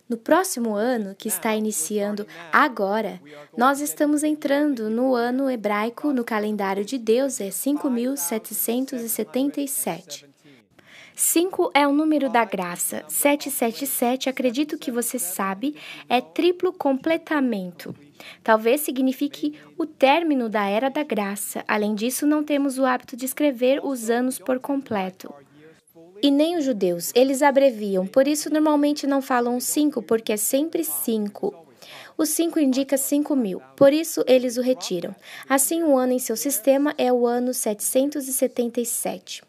No próximo ano, que está iniciando agora, nós estamos entrando no ano hebraico, no calendário de Deus, é 5.777. 5 é o número da graça. 777, acredito que você sabe, é triplo completamento. Talvez signifique o término da Era da Graça. Além disso, não temos o hábito de escrever os anos por completo. E nem os judeus, eles abreviam, por isso normalmente não falam 5, porque é sempre 5. O 5 indica 5.000, por isso eles o retiram. Assim, o ano em seu sistema é o ano 777.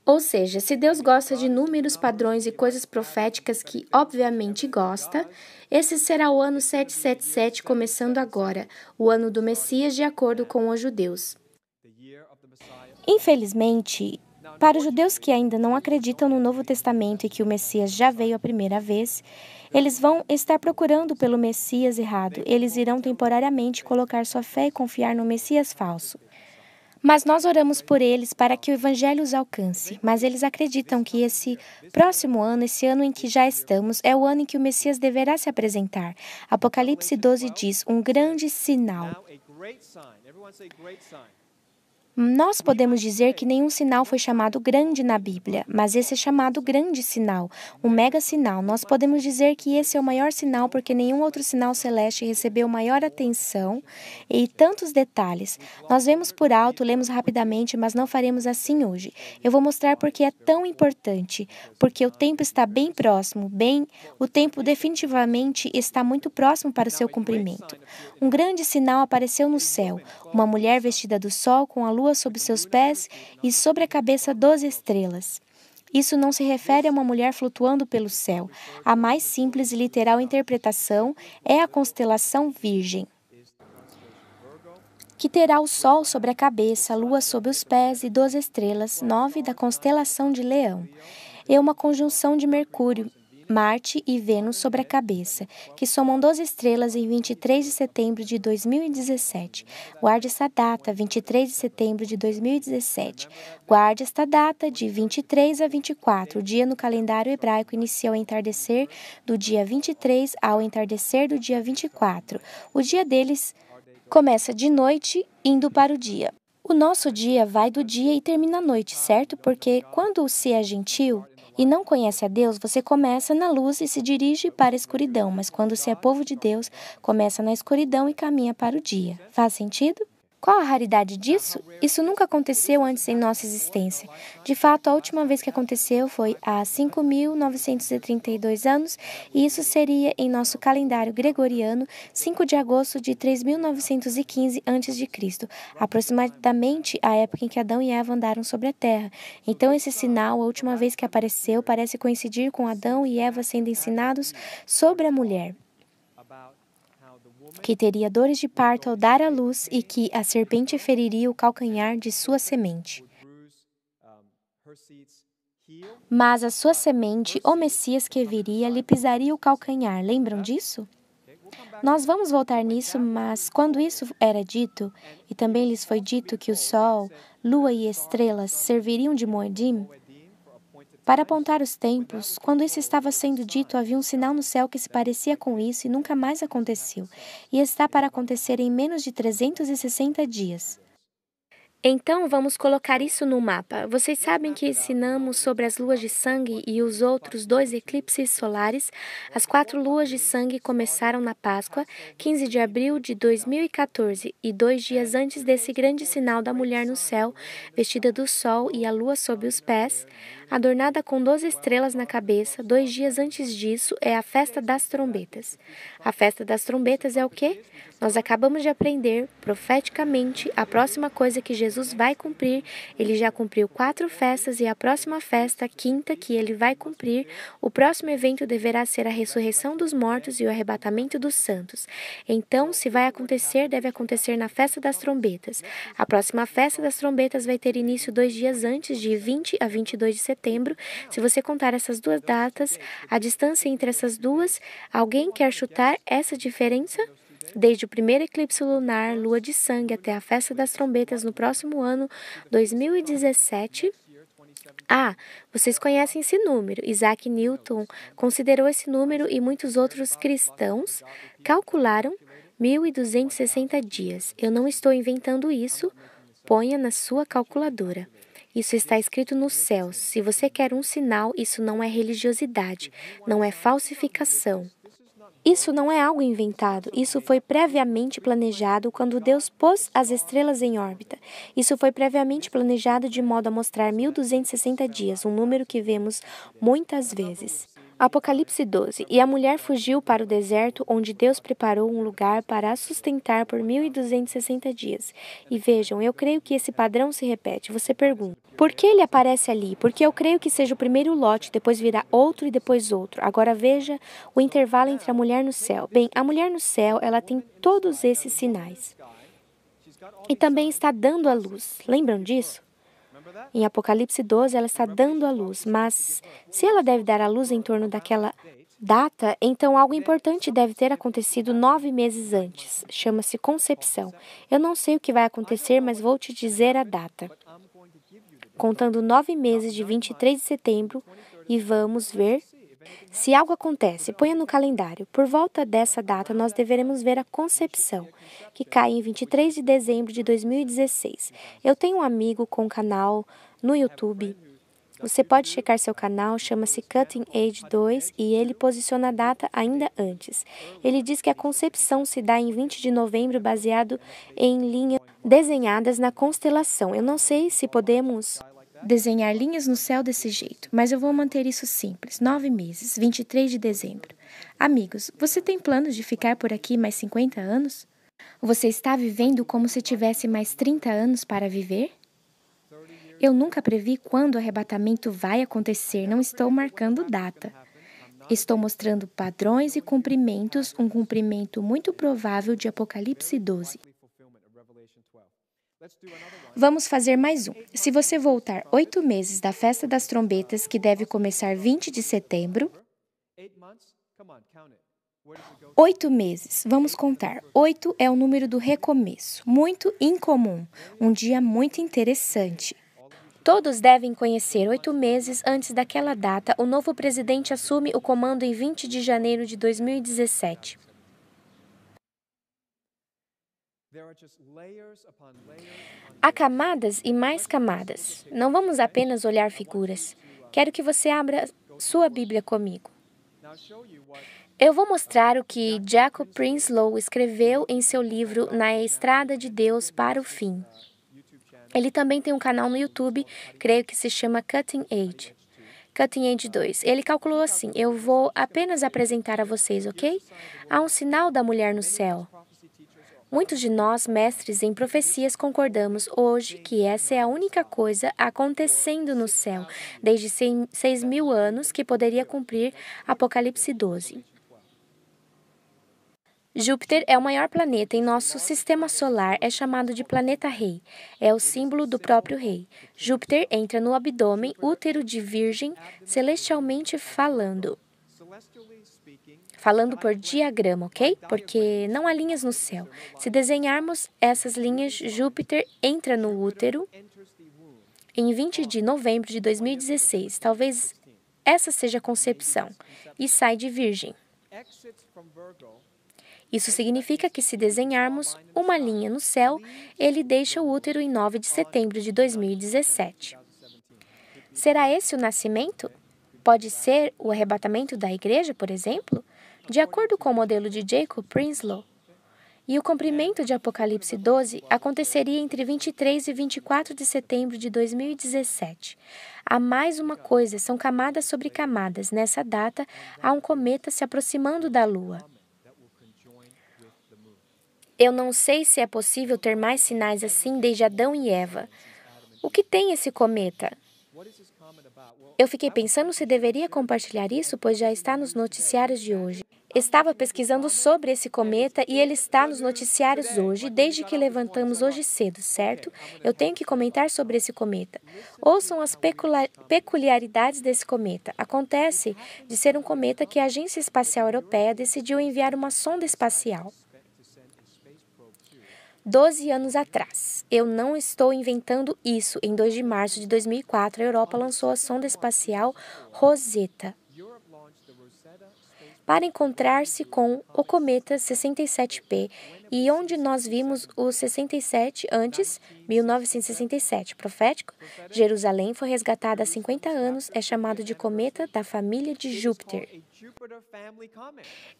Ou seja, se Deus gosta de números, padrões e coisas proféticas que, obviamente, gosta, esse será o ano 777, começando agora, o ano do Messias, de acordo com os judeus. Infelizmente, para os judeus que ainda não acreditam no Novo Testamento e que o Messias já veio a primeira vez, eles vão estar procurando pelo Messias errado. Eles irão temporariamente colocar sua fé e confiar no Messias falso. Mas nós oramos por eles para que o Evangelho os alcance. Mas eles acreditam que esse próximo ano, esse ano em que já estamos, é o ano em que o Messias deverá se apresentar. Apocalipse 12 diz, um grande sinal. Nós podemos dizer que nenhum sinal foi chamado grande na Bíblia, mas esse é chamado grande sinal, um mega sinal. Nós podemos dizer que esse é o maior sinal porque nenhum outro sinal celeste recebeu maior atenção e tantos detalhes. Nós vemos por alto, lemos rapidamente, mas não faremos assim hoje. Eu vou mostrar porque é tão importante, porque o tempo está bem próximo, o tempo definitivamente está muito próximo para o seu cumprimento. Um grande sinal apareceu no céu, uma mulher vestida do sol com a lua sob seus pés e sobre a cabeça 12 estrelas. Isso não se refere a uma mulher flutuando pelo céu. A mais simples e literal interpretação é a constelação Virgem, que terá o sol sobre a cabeça, a lua sob os pés e 12 estrelas, 9 da constelação de Leão. É uma conjunção de Mercúrio, Marte e Vênus sobre a cabeça, que somam 12 estrelas em 23 de setembro de 2017. Guarde essa data, 23 de setembro de 2017. Guarde esta data, de 23 a 24. O dia no calendário hebraico inicia ao entardecer do dia 23 ao entardecer do dia 24. O dia deles começa de noite, indo para o dia. O nosso dia vai do dia e termina à noite, certo? Porque quando se é gentil e não conhece a Deus, você começa na luz e se dirige para a escuridão, mas quando se é povo de Deus, começa na escuridão e caminha para o dia. Faz sentido? Qual a raridade disso? Isso nunca aconteceu antes em nossa existência. De fato, a última vez que aconteceu foi há 5.932 anos, e isso seria em nosso calendário gregoriano, 5 de agosto de 3.915 a.C., aproximadamente a época em que Adão e Eva andaram sobre a terra. Então, esse sinal, a última vez que apareceu, parece coincidir com Adão e Eva sendo ensinados sobre a mulher, que teria dores de parto ao dar à luz e que a serpente feriria o calcanhar de sua semente. Mas a sua semente, o Messias que viria, lhe pisaria o calcanhar. Lembram disso? Nós vamos voltar nisso, mas quando isso era dito, e também lhes foi dito que o sol, lua e estrelas serviriam de moedim, para apontar os tempos, quando isso estava sendo dito, havia um sinal no céu que se parecia com isso e nunca mais aconteceu, e está para acontecer em menos de 360 dias. Então, vamos colocar isso no mapa. Vocês sabem que ensinamos sobre as luas de sangue e os outros 2 eclipses solares. As 4 luas de sangue começaram na Páscoa, 15 de abril de 2014, e 2 dias antes desse grande sinal da mulher no céu, vestida do sol e a lua sob os pés, adornada com 12 estrelas na cabeça. 2 dias antes disso é a festa das trombetas. A festa das trombetas é o quê? Nós acabamos de aprender profeticamente a próxima coisa que Jesus vai cumprir. Ele já cumpriu 4 festas e a próxima festa, a 5ª, que ele vai cumprir, o próximo evento deverá ser a ressurreição dos mortos e o arrebatamento dos santos. Então, se vai acontecer, deve acontecer na festa das trombetas. A próxima festa das trombetas vai ter início 2 dias antes, de 20 a 22 de setembro. Se você contar essas 2 datas, a distância entre essas duas, alguém quer chutar essa diferença? Desde o primeiro eclipse lunar, lua de sangue, até a festa das trombetas no próximo ano, 2017, Ah, vocês conhecem esse número. Isaac Newton considerou esse número e muitos outros cristãos calcularam 1.260 dias. Eu não estou inventando isso. Ponha na sua calculadora. Isso está escrito nos céus. Se você quer um sinal, isso não é religiosidade, não é falsificação. Isso não é algo inventado, isso foi previamente planejado quando Deus pôs as estrelas em órbita. Isso foi previamente planejado de modo a mostrar 1.260 dias, um número que vemos muitas vezes. Apocalipse 12. E a mulher fugiu para o deserto, onde Deus preparou um lugar para a sustentar por 1.260 dias. E vejam, eu creio que esse padrão se repete. Você pergunta, por que ele aparece ali? Porque eu creio que seja o primeiro lote, depois virá outro e depois outro. Agora veja o intervalo entre a mulher no céu. Bem, a mulher no céu, ela tem todos esses sinais. E também está dando à luz. Lembram disso? Em Apocalipse 12, ela está dando à luz, mas se ela deve dar à luz em torno daquela data, então algo importante deve ter acontecido 9 meses antes. Chama-se concepção. Eu não sei o que vai acontecer, mas vou te dizer a data. Contando 9 meses de 23 de setembro e vamos ver. Se algo acontece, ponha no calendário. Por volta dessa data, nós deveremos ver a concepção, que cai em 23 de dezembro de 2016. Eu tenho um amigo com um canal no YouTube. Você pode checar seu canal, chama-se Cutting Edge 2 e ele posiciona a data ainda antes. Ele diz que a concepção se dá em 20 de novembro, baseado em linhas desenhadas na constelação. Eu não sei se podemos desenhar linhas no céu desse jeito, mas eu vou manter isso simples. 9 meses, 23 de dezembro. Amigos, você tem planos de ficar por aqui mais 50 anos? Você está vivendo como se tivesse mais 30 anos para viver? Eu nunca previ quando o arrebatamento vai acontecer, não estou marcando data. Estou mostrando padrões e cumprimentos, um cumprimento muito provável de Apocalipse 12. Vamos fazer mais um. Se você voltar 8 meses da festa das trombetas, que deve começar 20 de setembro, 8 meses, vamos contar. 8 é o número do recomeço, muito incomum, um dia muito interessante. Todos devem conhecer 8 meses antes daquela data, o novo presidente assume o comando em 20 de janeiro de 2017. Há camadas e mais camadas. Não vamos apenas olhar figuras. Quero que você abra sua Bíblia comigo. Eu vou mostrar o que Jacob Prinsloo escreveu em seu livro Na Estrada de Deus para o Fim. Ele também tem um canal no YouTube, creio que se chama Cutting Edge. Cutting Edge 2. Ele calculou assim, eu vou apenas apresentar a vocês, ok? Há um sinal da mulher no céu. Muitos de nós, mestres em profecias, concordamos hoje que essa é a única coisa acontecendo no céu, desde 6.000 anos, que poderia cumprir Apocalipse 12. Júpiter é o maior planeta em nosso sistema solar, é chamado de planeta rei. É o símbolo do próprio rei. Júpiter entra no abdômen, útero de virgem, celestialmente falando. Falando por diagrama, ok? Porque não há linhas no céu. Se desenharmos essas linhas, Júpiter entra no útero em 20 de novembro de 2016. Talvez essa seja a concepção. E sai de virgem. Isso significa que se desenharmos uma linha no céu, ele deixa o útero em 9 de setembro de 2017. Será esse o nascimento? Pode ser o arrebatamento da igreja, por exemplo? De acordo com o modelo de Jacob Prinsloo. E o cumprimento de Apocalipse 12 aconteceria entre 23 e 24 de setembro de 2017. Há mais uma coisa, são camadas sobre camadas. Nessa data, há um cometa se aproximando da Lua. Eu não sei se é possível ter mais sinais assim desde Adão e Eva. O que tem esse cometa? Eu fiquei pensando se deveria compartilhar isso, pois já está nos noticiários de hoje. Estava pesquisando sobre esse cometa e ele está nos noticiários hoje, desde que levantamos hoje cedo, certo? Eu tenho que comentar sobre esse cometa. Ouçam as peculiaridades desse cometa. Acontece de ser um cometa que a Agência Espacial Europeia decidiu enviar uma sonda espacial. 12 anos atrás. Eu não estou inventando isso. Em 2 de março de 2004, a Europa lançou a sonda espacial Rosetta para encontrar-se com o cometa 67P, e onde nós vimos o 67 antes, 1967, profético. Jerusalém foi resgatada há 50 anos, é chamado de cometa da família de Júpiter.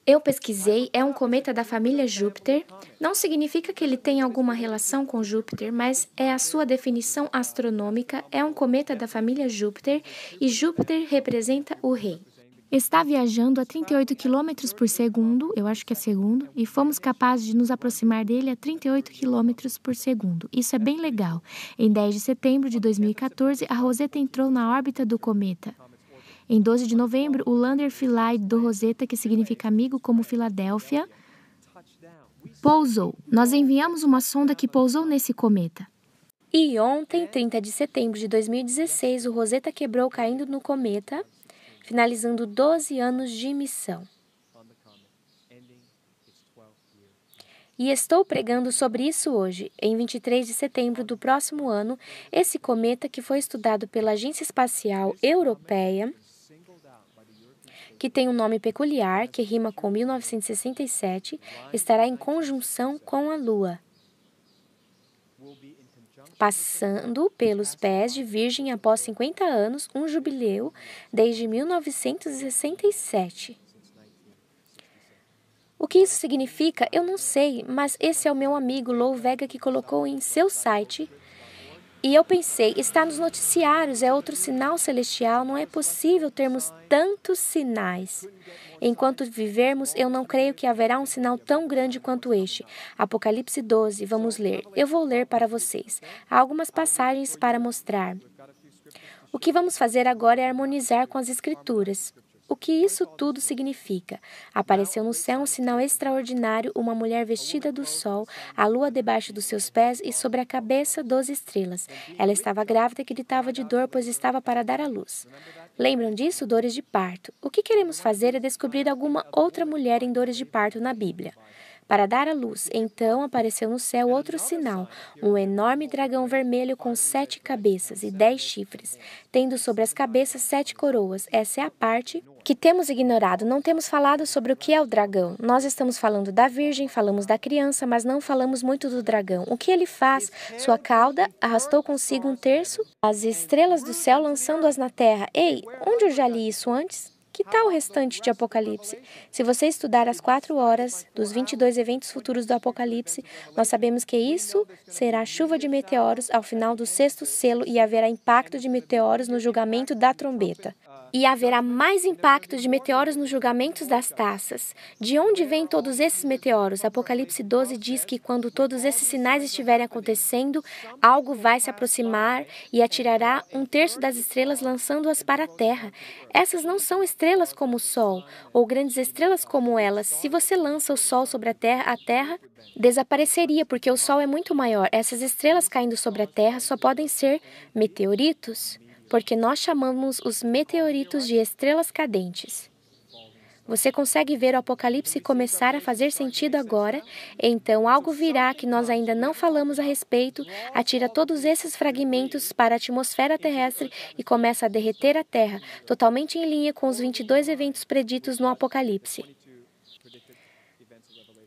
Eu pesquisei, é um cometa da família Júpiter. Não significa que ele tenha alguma relação com Júpiter, mas é a sua definição astronômica, é um cometa da família Júpiter, e Júpiter representa o rei. Está viajando a 38 km por segundo, eu acho que é segundo, e fomos capazes de nos aproximar dele a 38 km por segundo. Isso é bem legal. Em 10 de setembro de 2014, a Rosetta entrou na órbita do cometa. Em 12 de novembro, o lander Philae do Rosetta, que significa amigo como Filadélfia, pousou. Nós enviamos uma sonda que pousou nesse cometa. E ontem, 30 de setembro de 2016, o Rosetta quebrou caindo no cometa, finalizando 12 anos de missão. E estou pregando sobre isso hoje, em 23 de setembro do próximo ano. Esse cometa, que foi estudado pela Agência Espacial Europeia, que tem um nome peculiar, que rima com 1967, estará em conjunção com a Lua, passando pelos pés de Virgem após 50 anos, um jubileu desde 1967. O que isso significa, eu não sei, mas esse é o meu amigo Lou Vega que colocou em seu site. E eu pensei, está nos noticiários, é outro sinal celestial, não é possível termos tantos sinais. Enquanto vivermos, eu não creio que haverá um sinal tão grande quanto este. Apocalipse 12, vamos ler. Eu vou ler para vocês. Há algumas passagens para mostrar. O que vamos fazer agora é harmonizar com as Escrituras. O que isso tudo significa? Apareceu no céu um sinal extraordinário, uma mulher vestida do sol, a lua debaixo dos seus pés e sobre a cabeça 12 estrelas. Ela estava grávida e gritava de dor, pois estava para dar à luz. Lembram disso? Dores de parto. O que queremos fazer é descobrir alguma outra mulher em dores de parto na Bíblia. Para dar à luz, então apareceu no céu outro sinal, um enorme dragão vermelho com 7 cabeças e 10 chifres, tendo sobre as cabeças 7 coroas. Essa é a parte que temos ignorado. Não temos falado sobre o que é o dragão. Nós estamos falando da virgem, falamos da criança, mas não falamos muito do dragão. O que ele faz? Sua cauda arrastou consigo um terço as estrelas do céu, lançando-as na terra. Ei, onde eu já li isso antes? Que tal o restante de Apocalipse? Se você estudar as 4 horas dos 22 eventos futuros do Apocalipse, nós sabemos que isso será chuva de meteoros ao final do 6º selo e haverá impacto de meteoros no julgamento da trombeta. E haverá mais impacto de meteoros nos julgamentos das taças. De onde vêm todos esses meteoros? Apocalipse 12 diz que quando todos esses sinais estiverem acontecendo, algo vai se aproximar e atirará um terço das estrelas, lançando-as para a terra. Essas não são estrelas como o Sol, ou grandes estrelas como elas. Se você lança o Sol sobre a Terra desapareceria, porque o Sol é muito maior. Essas estrelas caindo sobre a Terra só podem ser meteoritos, porque nós chamamos os meteoritos de estrelas cadentes. Você consegue ver o Apocalipse começar a fazer sentido agora? Então algo virá que nós ainda não falamos a respeito, atira todos esses fragmentos para a atmosfera terrestre e começa a derreter a Terra, totalmente em linha com os 22 eventos preditos no Apocalipse.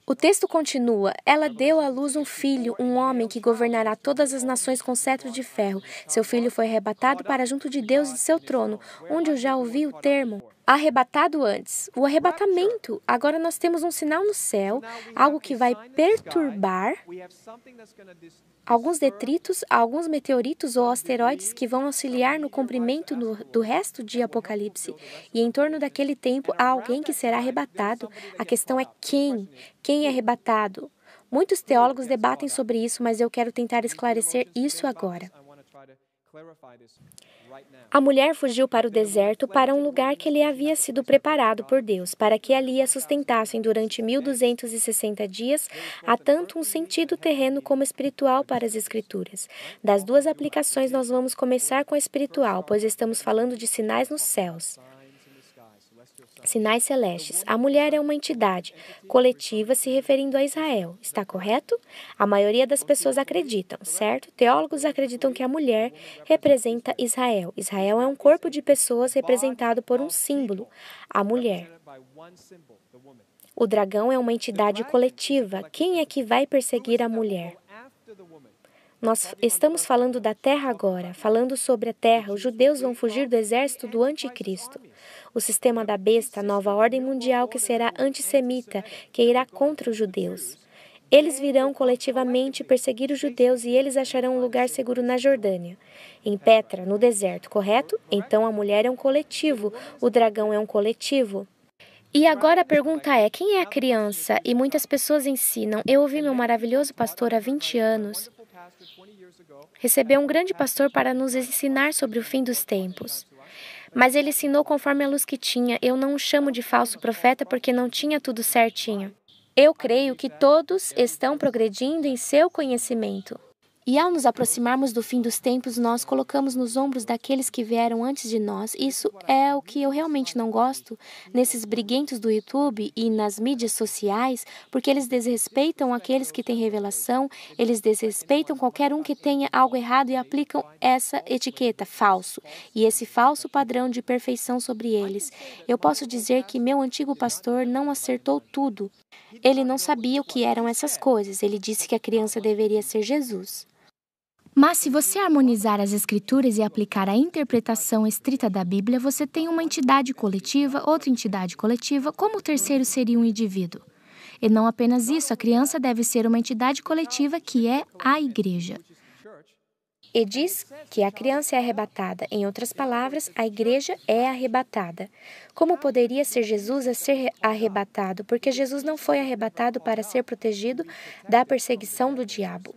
O texto continua, ela deu à luz um filho, um homem que governará todas as nações com cetro de ferro. Seu filho foi arrebatado para junto de Deus e de seu trono, onde eu já ouvi o termo arrebatado antes. O arrebatamento. Agora nós temos um sinal no céu, algo que vai perturbar alguns detritos, alguns meteoritos ou asteroides que vão auxiliar no cumprimento do resto de Apocalipse. E em torno daquele tempo há alguém que será arrebatado. A questão é quem? Quem é arrebatado? Muitos teólogos debatem sobre isso, mas eu quero tentar esclarecer isso agora. A mulher fugiu para o deserto, para um lugar que lhe havia sido preparado por Deus, para que ali a sustentassem durante 1260 dias. Há tanto um sentido terreno como espiritual para as Escrituras. Das duas aplicações, nós vamos começar com a espiritual, pois estamos falando de sinais nos céus. Sinais celestes. A mulher é uma entidade coletiva se referindo a Israel. Está correto? A maioria das pessoas acreditam, certo? Teólogos acreditam que a mulher representa Israel. Israel é um corpo de pessoas representado por um símbolo, a mulher. O dragão é uma entidade coletiva. Quem é que vai perseguir a mulher? Nós estamos falando da terra agora, falando sobre a terra. Os judeus vão fugir do exército do anticristo. O sistema da besta, a nova ordem mundial que será antissemita, que irá contra os judeus. Eles virão coletivamente perseguir os judeus e eles acharão um lugar seguro na Jordânia. Em Petra, no deserto, correto? Então a mulher é um coletivo, o dragão é um coletivo. E agora a pergunta é, quem é a criança? E muitas pessoas ensinam. Eu ouvi meu maravilhoso pastor há 20 anos. Recebeu um grande pastor para nos ensinar sobre o fim dos tempos. Mas ele ensinou conforme a luz que tinha. Eu não o chamo de falso profeta porque não tinha tudo certinho. Eu creio que todos estão progredindo em seu conhecimento. E ao nos aproximarmos do fim dos tempos, nós colocamos nos ombros daqueles que vieram antes de nós. Isso é o que eu realmente não gosto nesses briguentos do YouTube e nas mídias sociais, porque eles desrespeitam aqueles que têm revelação, eles desrespeitam qualquer um que tenha algo errado e aplicam essa etiqueta, falso, e esse falso padrão de perfeição sobre eles. Eu posso dizer que meu antigo pastor não acertou tudo. Ele não sabia o que eram essas coisas. Ele disse que a criança deveria ser Jesus. Mas se você harmonizar as escrituras e aplicar a interpretação estrita da Bíblia, você tem uma entidade coletiva, outra entidade coletiva, como o terceiro seria um indivíduo. E não apenas isso, a criança deve ser uma entidade coletiva que é a igreja. E diz que a criança é arrebatada. Em outras palavras, a igreja é arrebatada. Como poderia ser Jesus a ser arrebatado? Porque Jesus não foi arrebatado para ser protegido da perseguição do diabo.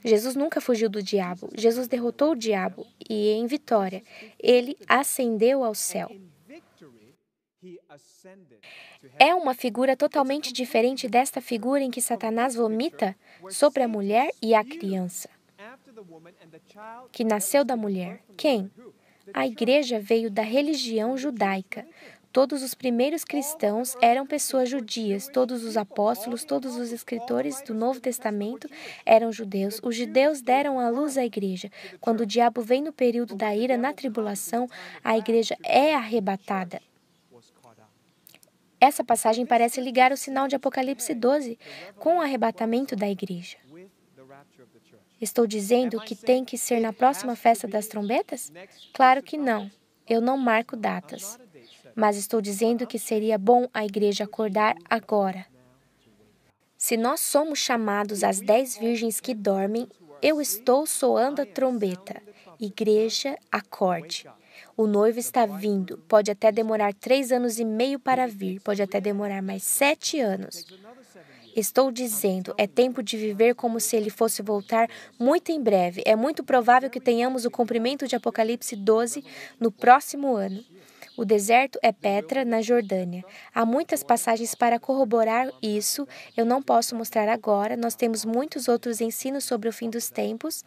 Jesus nunca fugiu do diabo. Jesus derrotou o diabo e, em vitória, ele ascendeu ao céu. É uma figura totalmente diferente desta figura em que Satanás vomita sobre a mulher e a criança, que nasceu da mulher. Quem? A igreja veio da religião judaica. Todos os primeiros cristãos eram pessoas judias, todos os apóstolos, todos os escritores do Novo Testamento eram judeus. Os judeus deram à luz à igreja. Quando o diabo vem no período da ira, na tribulação, a igreja é arrebatada. Essa passagem parece ligar o sinal de Apocalipse 12 com o arrebatamento da igreja. Estou dizendo que tem que ser na próxima festa das trombetas? Claro que não. Eu não marco datas. Mas estou dizendo que seria bom a igreja acordar agora. Se nós somos chamados as 10 virgens que dormem, eu estou soando a trombeta. Igreja, acorde. O noivo está vindo. Pode até demorar 3 anos e meio para vir. Pode até demorar mais 7 anos. Estou dizendo, é tempo de viver como se ele fosse voltar muito em breve. É muito provável que tenhamos o cumprimento de Apocalipse 12 no próximo ano. O deserto é Petra, na Jordânia. Há muitas passagens para corroborar isso. Eu não posso mostrar agora. Nós temos muitos outros ensinos sobre o fim dos tempos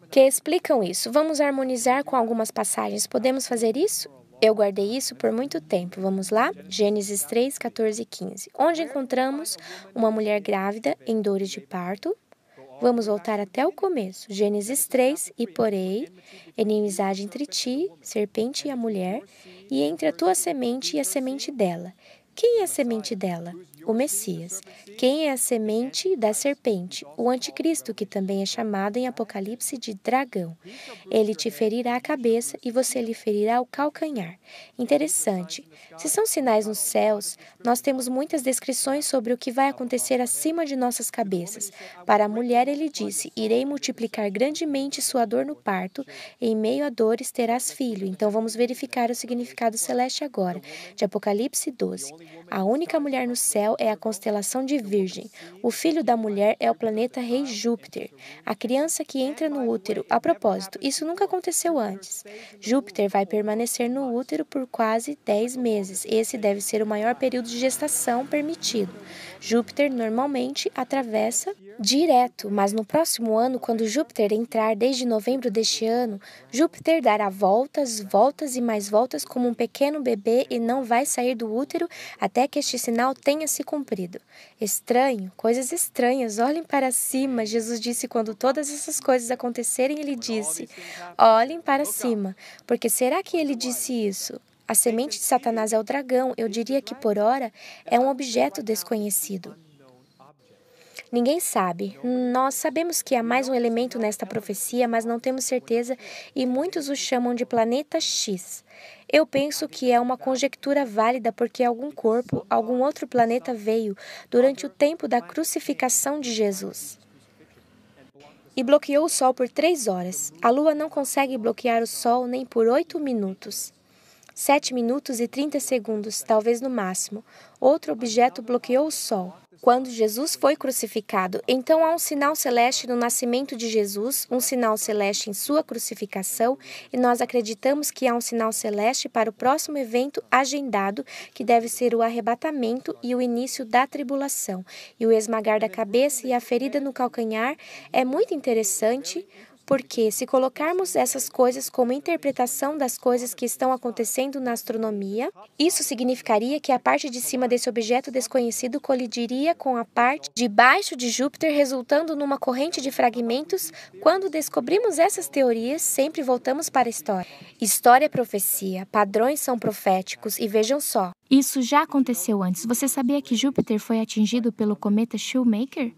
que explicam isso. Vamos harmonizar com algumas passagens. Podemos fazer isso? Eu guardei isso por muito tempo. Vamos lá? Gênesis 3, 14 e 15. Onde encontramos uma mulher grávida em dores de parto. Vamos voltar até o começo. Gênesis 3, e porém, inimizade entre ti, serpente e a mulher, e entre a tua semente e a semente dela. Quem é a semente dela? O Messias. Quem é a semente da serpente? O anticristo, que também é chamado em Apocalipse de dragão. Ele te ferirá a cabeça e você lhe ferirá o calcanhar. Interessante. Se são sinais nos céus, nós temos muitas descrições sobre o que vai acontecer acima de nossas cabeças. Para a mulher ele disse, irei multiplicar grandemente sua dor no parto, em meio a dores terás filho. Então vamos verificar o significado celeste agora, de Apocalipse 12. A única mulher no céu é a constelação de Virgem. O filho da mulher é o planeta rei Júpiter. A criança que entra no útero. A propósito, isso nunca aconteceu antes. Júpiter vai permanecer no útero por quase 10 meses. Esse deve ser o maior período de gestação permitido. Júpiter normalmente atravessa Direto, mas no próximo ano, quando Júpiter entrar desde novembro deste ano, Júpiter dará voltas, voltas e mais voltas como um pequeno bebê e não vai sair do útero até que este sinal tenha se cumprido. Estranho, coisas estranhas, olhem para cima, Jesus disse quando todas essas coisas acontecerem, ele disse, olhem para cima, porque será que ele disse isso? A semente de Satanás é o dragão, eu diria que por ora é um objeto desconhecido. Ninguém sabe. Nós sabemos que há mais um elemento nesta profecia, mas não temos certeza e muitos o chamam de planeta X. Eu penso que é uma conjectura válida porque algum corpo, algum outro planeta veio durante o tempo da crucificação de Jesus e bloqueou o Sol por 3 horas. A Lua não consegue bloquear o Sol nem por 8 minutos. 7 minutos e 30 segundos, talvez no máximo. Outro objeto bloqueou o Sol quando Jesus foi crucificado. Então há um sinal celeste no nascimento de Jesus, um sinal celeste em sua crucificação, e nós acreditamos que há um sinal celeste para o próximo evento agendado, que deve ser o arrebatamento e o início da tribulação. E o esmagar da cabeça e a ferida no calcanhar é muito interessante, porque, se colocarmos essas coisas como interpretação das coisas que estão acontecendo na astronomia, isso significaria que a parte de cima desse objeto desconhecido colidiria com a parte de baixo de Júpiter, resultando numa corrente de fragmentos. Quando descobrimos essas teorias, sempre voltamos para a história. História é profecia, padrões são proféticos, e vejam só. Isso já aconteceu antes. Você sabia que Júpiter foi atingido pelo cometa Shoemaker?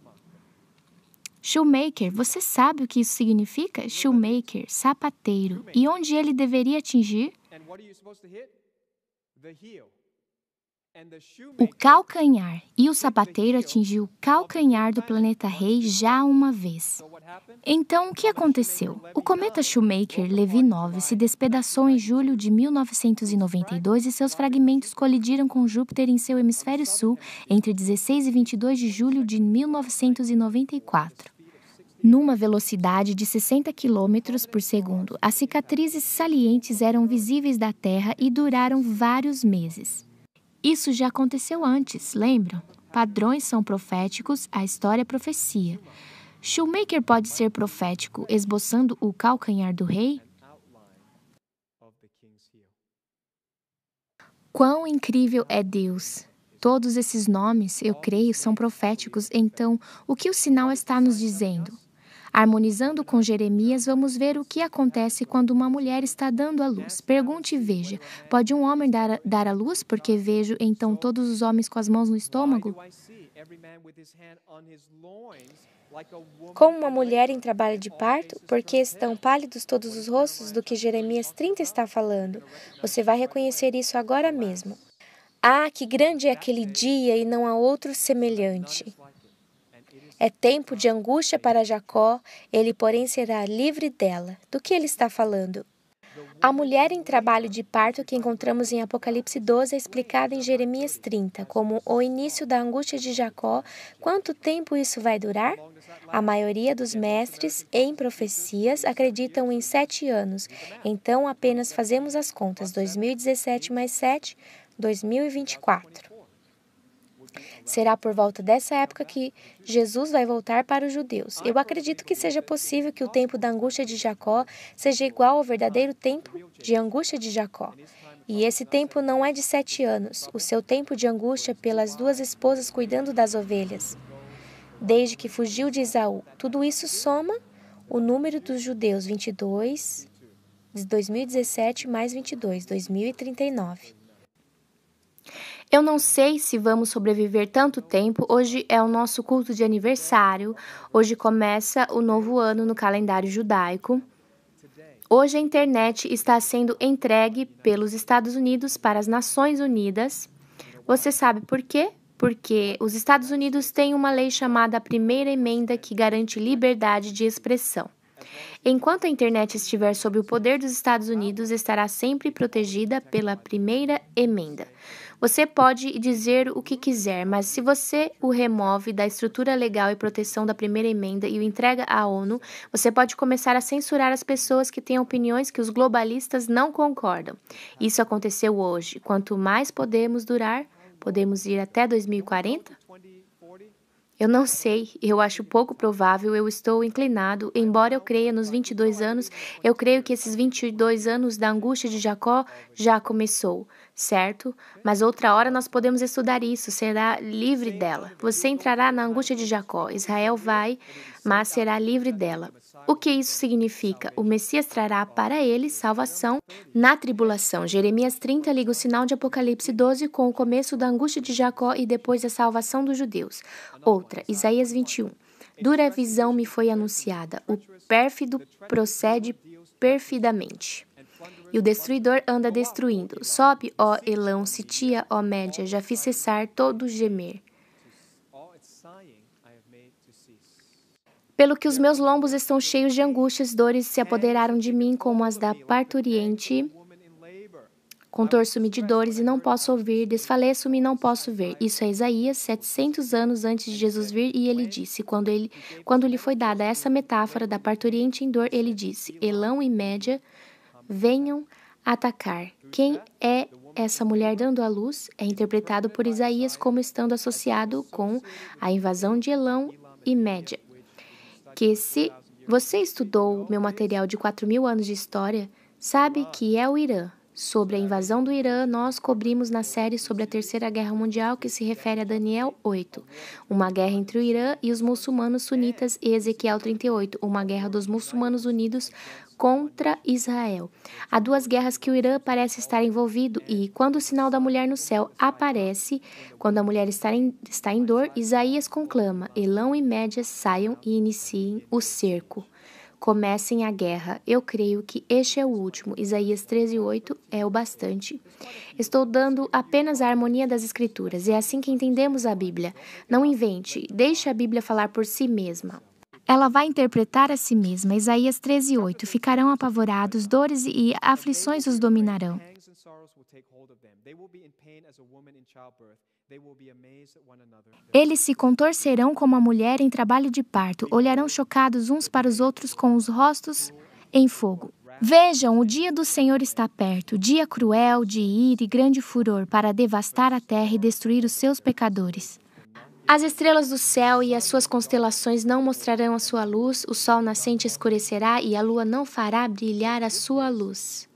Shoemaker, você sabe o que isso significa? Shoemaker, sapateiro. E onde ele deveria atingir? O calcanhar. E o sapateiro atingiu o calcanhar do planeta Rei já uma vez. Então, o que aconteceu? O cometa Shoemaker-Levy 9 se despedaçou em julho de 1992 e seus fragmentos colidiram com Júpiter em seu hemisfério sul entre 16 e 22 de julho de 1994. Numa velocidade de 60 km por segundo, as cicatrizes salientes eram visíveis da Terra e duraram vários meses. Isso já aconteceu antes, lembram? Padrões são proféticos, a história é profecia. Shoemaker pode ser profético, esboçando o calcanhar do rei? Quão incrível é Deus! Todos esses nomes, eu creio, são proféticos, então o que o sinal está nos dizendo? Harmonizando com Jeremias, vamos ver o que acontece quando uma mulher está dando à luz. Pergunte e veja, pode um homem dar à luz porque vejo então todos os homens com as mãos no estômago? Como uma mulher em trabalho de parto, porque estão pálidos todos os rostos do que Jeremias 30 está falando. Você vai reconhecer isso agora mesmo. Ah, que grande é aquele dia e não há outro semelhante. É tempo de angústia para Jacó, ele, porém, será livre dela. Do que ele está falando? A mulher em trabalho de parto que encontramos em Apocalipse 12 é explicada em Jeremias 30 como o início da angústia de Jacó. Quanto tempo isso vai durar? A maioria dos mestres em profecias acreditam em 7 anos, então apenas fazemos as contas, 2017 mais 7, 2024. Será por volta dessa época que Jesus vai voltar para os judeus. Eu acredito que seja possível que o tempo da angústia de Jacó seja igual ao verdadeiro tempo de angústia de Jacó. E esse tempo não é de 7 anos, o seu tempo de angústia pelas 2 esposas cuidando das ovelhas, desde que fugiu de Esaú. Tudo isso soma o número dos judeus, 22, de 2017 mais 22, 2039. Eu não sei se vamos sobreviver tanto tempo. Hoje é o nosso culto de aniversário. Hoje começa o novo ano no calendário judaico. Hoje a internet está sendo entregue pelos Estados Unidos para as Nações Unidas. Você sabe por quê? Porque os Estados Unidos têm uma lei chamada a Primeira Emenda que garante liberdade de expressão. Enquanto a internet estiver sob o poder dos Estados Unidos, estará sempre protegida pela Primeira Emenda. Você pode dizer o que quiser, mas se você o remove da estrutura legal e proteção da Primeira Emenda e o entrega à ONU, você pode começar a censurar as pessoas que têm opiniões que os globalistas não concordam. Isso aconteceu hoje. Quanto mais podemos durar, podemos ir até 2040? Eu não sei, eu acho pouco provável, eu estou inclinado, embora eu creia nos 22 anos, eu creio que esses 22 anos da angústia de Jacó já começou, certo? Mas outra hora nós podemos estudar isso, será livre dela. Você entrará na angústia de Jacó, Israel vai, mas será livre dela. O que isso significa? O Messias trará para ele salvação na tribulação. Jeremias 30 liga o sinal de Apocalipse 12 com o começo da angústia de Jacó e depois a salvação dos judeus. Outra, Isaías 21. Dura visão me foi anunciada, o pérfido procede perfidamente. E o destruidor anda destruindo. Sobe, ó Elão, Sitia, ó Média, já fiz cessar todo gemer. Pelo que os meus lombos estão cheios de angústias, dores se apoderaram de mim como as da parturiente. Contorço-me de dores e não posso ouvir, desfaleço-me e não posso ver. Isso é Isaías, 700 anos antes de Jesus vir, e ele disse, quando lhe foi dada essa metáfora da parturiente em dor, ele disse, Elão e Média, venham atacar. Quem é essa mulher dando à luz? É interpretado por Isaías como estando associado com a invasão de Elão e Média. Que se você estudou meu material de 4.000 anos de história, sabe que é o Irã. Sobre a invasão do Irã, nós cobrimos na série sobre a Terceira Guerra Mundial, que se refere a Daniel 8, uma guerra entre o Irã e os muçulmanos sunitas, e Ezequiel 38, uma guerra dos muçulmanos unidos contra Israel. Há duas guerras que o Irã parece estar envolvido e, quando o sinal da mulher no céu aparece, quando a mulher está em dor, Isaías conclama, Elão e Média saiam e iniciem o cerco. Comecem a guerra. Eu creio que este é o último. Isaías 13:8 é o bastante. Estou dando apenas a harmonia das Escrituras. É assim que entendemos a Bíblia. Não invente. Deixe a Bíblia falar por si mesma. Ela vai interpretar a si mesma. Isaías 13:8. Ficarão apavorados, dores e aflições os dominarão. Eles se contorcerão como a mulher em trabalho de parto, olharão chocados uns para os outros com os rostos em fogo. Vejam, o dia do Senhor está perto, dia cruel, de ira e grande furor, para devastar a terra e destruir os seus pecadores. As estrelas do céu e as suas constelações não mostrarão a sua luz, o sol nascente escurecerá e a lua não fará brilhar a sua luz.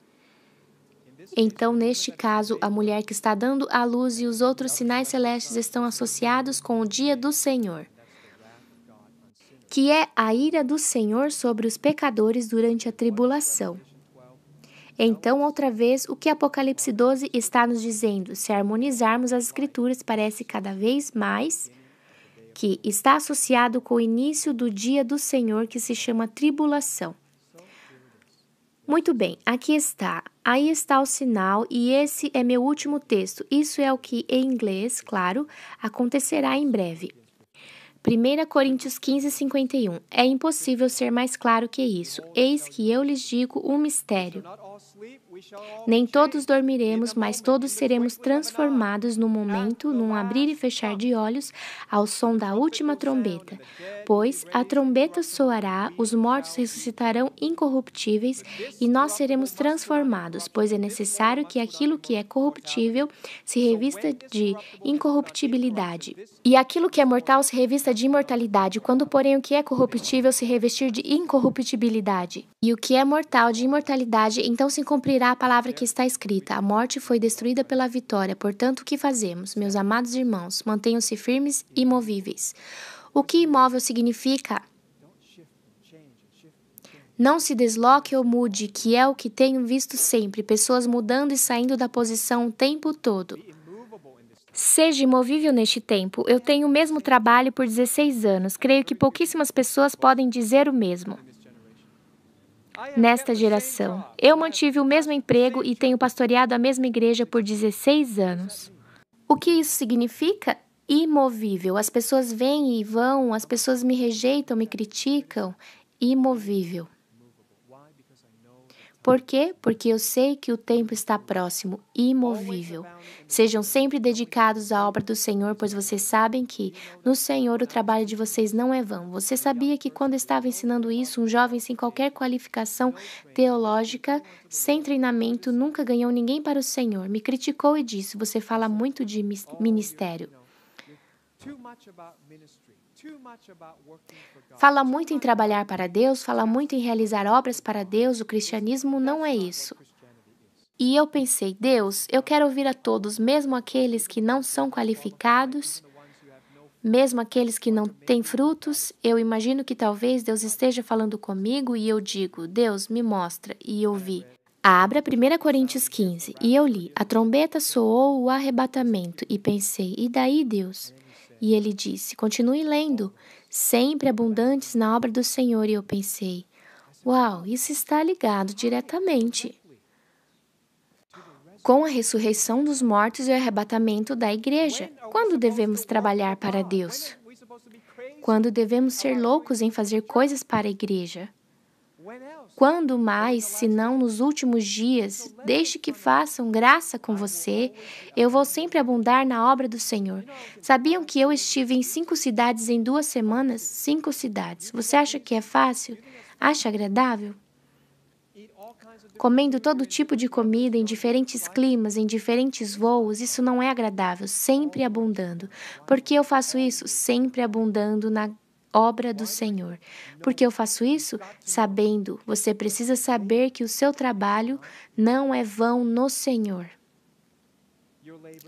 Então, neste caso, a mulher que está dando à luz e os outros sinais celestes estão associados com o dia do Senhor, que é a ira do Senhor sobre os pecadores durante a tribulação. Então, outra vez, o que Apocalipse 12 está nos dizendo? Se harmonizarmos as Escrituras, parece cada vez mais que está associado com o início do dia do Senhor, que se chama tribulação. Muito bem, aqui está. Aí está o sinal e esse é meu último texto. Isso é o que, em inglês, claro, acontecerá em breve. 1 Coríntios 15:51. É impossível ser mais claro que isso. Eis que eu lhes digo um mistério. Nem todos dormiremos, mas todos seremos transformados no momento, num abrir e fechar de olhos, ao som da última trombeta. Pois a trombeta soará, os mortos ressuscitarão incorruptíveis e nós seremos transformados, pois é necessário que aquilo que é corruptível se revista de incorruptibilidade, e aquilo que é mortal se revista de imortalidade, quando porém o que é corruptível se revestir de incorruptibilidade. E o que é mortal de imortalidade, então se cumprirá a palavra que está escrita. A morte foi destruída pela vitória. Portanto, o que fazemos, meus amados irmãos? Mantenham-se firmes e imóveis. O que imóvel significa? Não se desloque ou mude, que é o que tenho visto sempre, pessoas mudando e saindo da posição o tempo todo. Seja imovível neste tempo. Eu tenho o mesmo trabalho por 16 anos. Creio que pouquíssimas pessoas podem dizer o mesmo. Nesta geração, eu mantive o mesmo emprego e tenho pastoreado a mesma igreja por 16 anos. O que isso significa? Imovível. As pessoas vêm e vão, as pessoas me rejeitam, me criticam. Imovível. Por quê? Porque eu sei que o tempo está próximo, imovível. Sejam sempre dedicados à obra do Senhor, pois vocês sabem que, no Senhor, o trabalho de vocês não é vão. Você sabia que quando estava ensinando isso, um jovem sem qualquer qualificação teológica, sem treinamento, nunca ganhou ninguém para o Senhor, me criticou e disse, você fala muito de ministério. Fala muito em trabalhar para Deus, fala muito em realizar obras para Deus. O cristianismo não é isso. E eu pensei, Deus, eu quero ouvir a todos, mesmo aqueles que não são qualificados, mesmo aqueles que não têm frutos. Eu imagino que talvez Deus esteja falando comigo e eu digo, Deus, me mostra. E eu vi. Abra 1 Coríntios 15. E eu li, a trombeta soou o arrebatamento. E pensei, e daí, Deus? E ele disse, continue lendo, sempre abundantes na obra do Senhor. E eu pensei, uau, isso está ligado diretamente com a ressurreição dos mortos e o arrebatamento da igreja. Quando devemos trabalhar para Deus? Quando devemos ser loucos em fazer coisas para a igreja? Quando mais, se não nos últimos dias? Deixe que façam graça com você. Eu vou sempre abundar na obra do Senhor. Sabiam que eu estive em 5 cidades em 2 semanas? 5 cidades. Você acha que é fácil? Acha agradável? Comendo todo tipo de comida em diferentes climas, em diferentes voos, isso não é agradável, sempre abundando. Por que eu faço isso? Sempre abundando na obra do Senhor. Por que eu faço isso? Sabendo, você precisa saber que o seu trabalho não é vão no Senhor.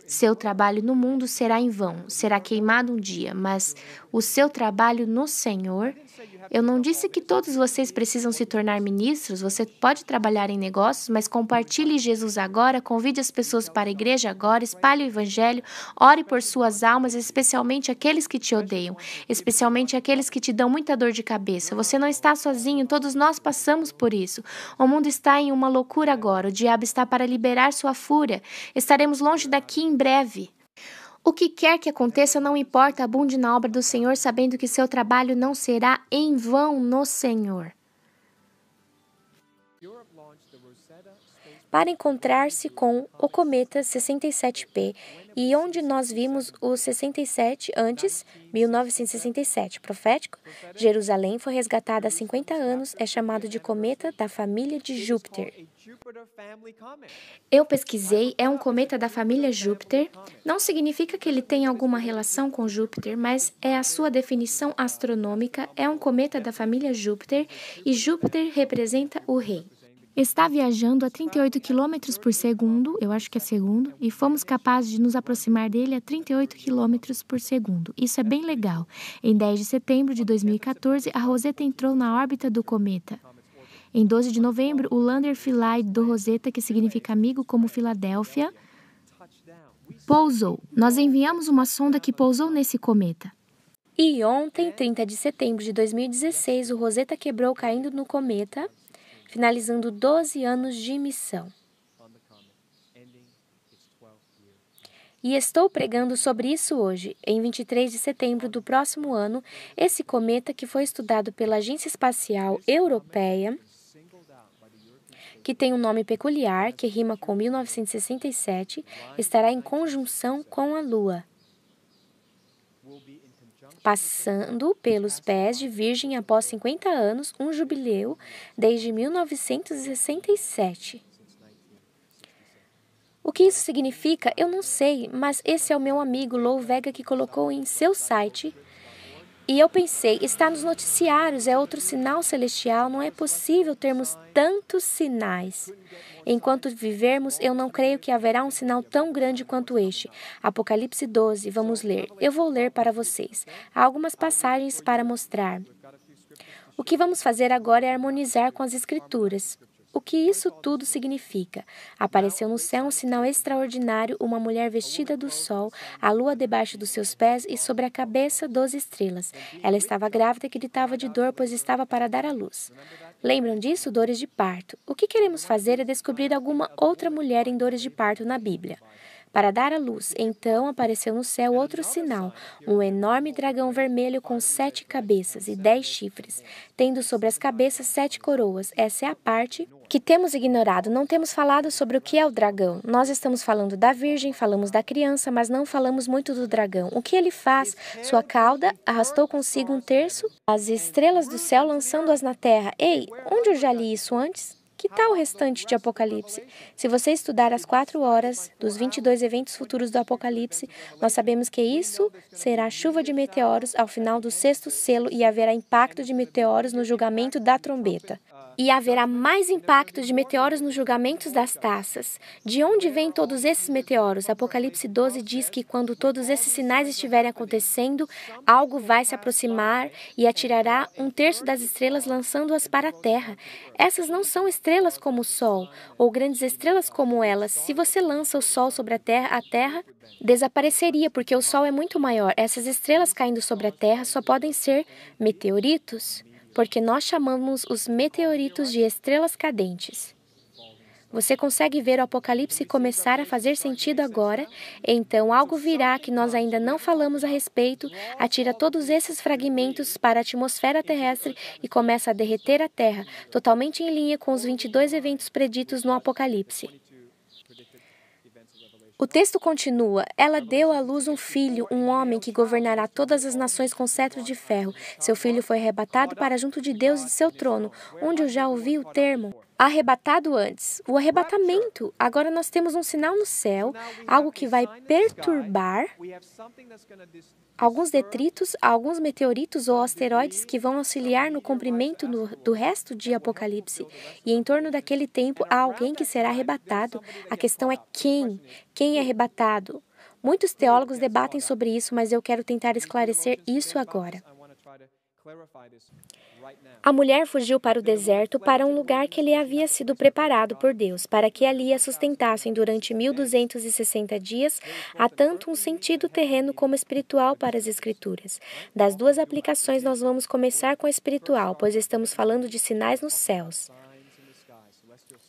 Seu trabalho no mundo será em vão, será queimado um dia, mas o seu trabalho no Senhor... Eu não disse que todos vocês precisam se tornar ministros, você pode trabalhar em negócios, mas compartilhe Jesus agora, convide as pessoas para a igreja agora, espalhe o evangelho, ore por suas almas, especialmente aqueles que te odeiam, especialmente aqueles que te dão muita dor de cabeça. Você não está sozinho, todos nós passamos por isso. O mundo está em uma loucura agora, o diabo está para liberar sua fúria. Estaremos longe daqui em breve. O que quer que aconteça, não importa, abunde na obra do Senhor, sabendo que seu trabalho não será em vão no Senhor. Para encontrar-se com o cometa 67P, e onde nós vimos o 67 antes, 1967, profético, Jerusalém foi resgatada há 50 anos, é chamado de cometa da família de Júpiter. Eu pesquisei, é um cometa da família Júpiter. Não significa que ele tenha alguma relação com Júpiter, mas é a sua definição astronômica, é um cometa da família Júpiter, e Júpiter representa o rei. Está viajando a 38 km por segundo, eu acho que é segundo, e fomos capazes de nos aproximar dele a 38 km por segundo. Isso é bem legal. Em 10 de setembro de 2014, a Rosetta entrou na órbita do cometa. Em 12 de novembro, o Lander Philae do Rosetta, que significa amigo como Filadélfia, pousou. Nós enviamos uma sonda que pousou nesse cometa. E ontem, 30 de setembro de 2016, o Rosetta quebrou caindo no cometa, finalizando 12 anos de missão. E estou pregando sobre isso hoje, em 23 de setembro do próximo ano. Esse cometa, que foi estudado pela Agência Espacial Europeia, que tem um nome peculiar, que rima com 1967, estará em conjunção com a Lua, passando pelos pés de Virgem após 50 anos, um jubileu desde 1967. O que isso significa? Eu não sei, mas esse é o meu amigo Lou Vega que colocou em seu site. E eu pensei, está nos noticiários, é outro sinal celestial, não é possível termos tantos sinais. Enquanto vivermos, eu não creio que haverá um sinal tão grande quanto este. Apocalipse 12, vamos ler. Eu vou ler para vocês. Há algumas passagens para mostrar. O que vamos fazer agora é harmonizar com as Escrituras. O que isso tudo significa? Apareceu no céu um sinal extraordinário, uma mulher vestida do sol, a lua debaixo dos seus pés e sobre a cabeça 12 estrelas. Ela estava grávida e gritava de dor, pois estava para dar à luz. Lembram disso? Dores de parto. O que queremos fazer é descobrir alguma outra mulher em dores de parto na Bíblia. Para dar à luz, então apareceu no céu outro sinal, um enorme dragão vermelho com 7 cabeças e 10 chifres, tendo sobre as cabeças 7 coroas. Essa é a parte que temos ignorado. Não temos falado sobre o que é o dragão. Nós estamos falando da virgem, falamos da criança, mas não falamos muito do dragão. O que ele faz? Sua cauda arrastou consigo um terço, as estrelas do céu lançando-as na terra. Ei, onde eu já li isso antes? Que tal o restante de Apocalipse? Se você estudar as 4 horas dos 22 eventos futuros do Apocalipse, nós sabemos que isso será chuva de meteoros ao final do 6º selo e haverá impacto de meteoros no julgamento da trombeta. E haverá mais impacto de meteoros nos julgamentos das taças. De onde vêm todos esses meteoros? Apocalipse 12 diz que quando todos esses sinais estiverem acontecendo, algo vai se aproximar e atirará 1/3 das estrelas, lançando-as para a terra. Essas não são estrelas como o Sol, ou grandes estrelas como elas. Se você lança o Sol sobre a Terra desapareceria, porque o Sol é muito maior. Essas estrelas caindo sobre a Terra só podem ser meteoritos, porque nós chamamos os meteoritos de estrelas cadentes. Você consegue ver o Apocalipse começar a fazer sentido agora? Então algo virá que nós ainda não falamos a respeito, atira todos esses fragmentos para a atmosfera terrestre e começa a derreter a Terra, totalmente em linha com os 22 eventos preditos no Apocalipse. O texto continua: ela deu à luz um filho, um homem que governará todas as nações com cetro de ferro. Seu filho foi arrebatado para junto de Deus e de seu trono, onde eu já ouvi o termo arrebatado antes. O arrebatamento. Agora nós temos um sinal no céu, algo que vai perturbar alguns detritos, alguns meteoritos ou asteroides que vão auxiliar no cumprimento do resto de Apocalipse. E em torno daquele tempo há alguém que será arrebatado. A questão é quem? Quem é arrebatado? Muitos teólogos debatem sobre isso, mas eu quero tentar esclarecer isso agora. A mulher fugiu para o deserto, para um lugar que lhe havia sido preparado por Deus, para que ali a sustentassem durante 1260 dias. Há tanto um sentido terreno como espiritual para as Escrituras. Das duas aplicações, nós vamos começar com a espiritual, pois estamos falando de sinais nos céus.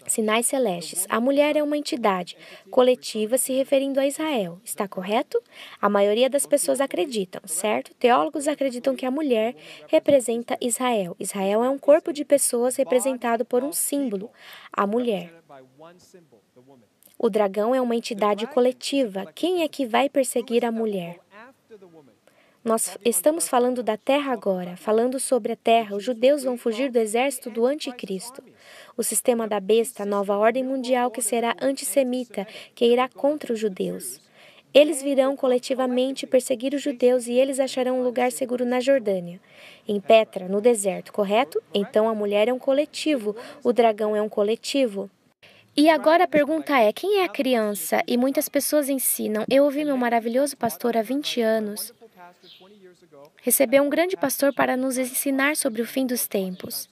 Sinais celestes. A mulher é uma entidade coletiva se referindo a Israel. Está correto? A maioria das pessoas acreditam, certo? Teólogos acreditam que a mulher representa Israel. Israel é um corpo de pessoas representado por um símbolo, a mulher. O dragão é uma entidade coletiva. Quem é que vai perseguir a mulher? Nós estamos falando da terra agora, falando sobre a terra. Os judeus vão fugir do exército do anticristo. O sistema da besta, a nova ordem mundial que será antissemita, que irá contra os judeus. Eles virão coletivamente perseguir os judeus e eles acharão um lugar seguro na Jordânia, em Petra, no deserto, correto? Então a mulher é um coletivo, o dragão é um coletivo. E agora a pergunta é, quem é a criança? E muitas pessoas ensinam. Eu ouvi meu maravilhoso pastor há 20 anos. Recebeu um grande pastor para nos ensinar sobre o fim dos tempos.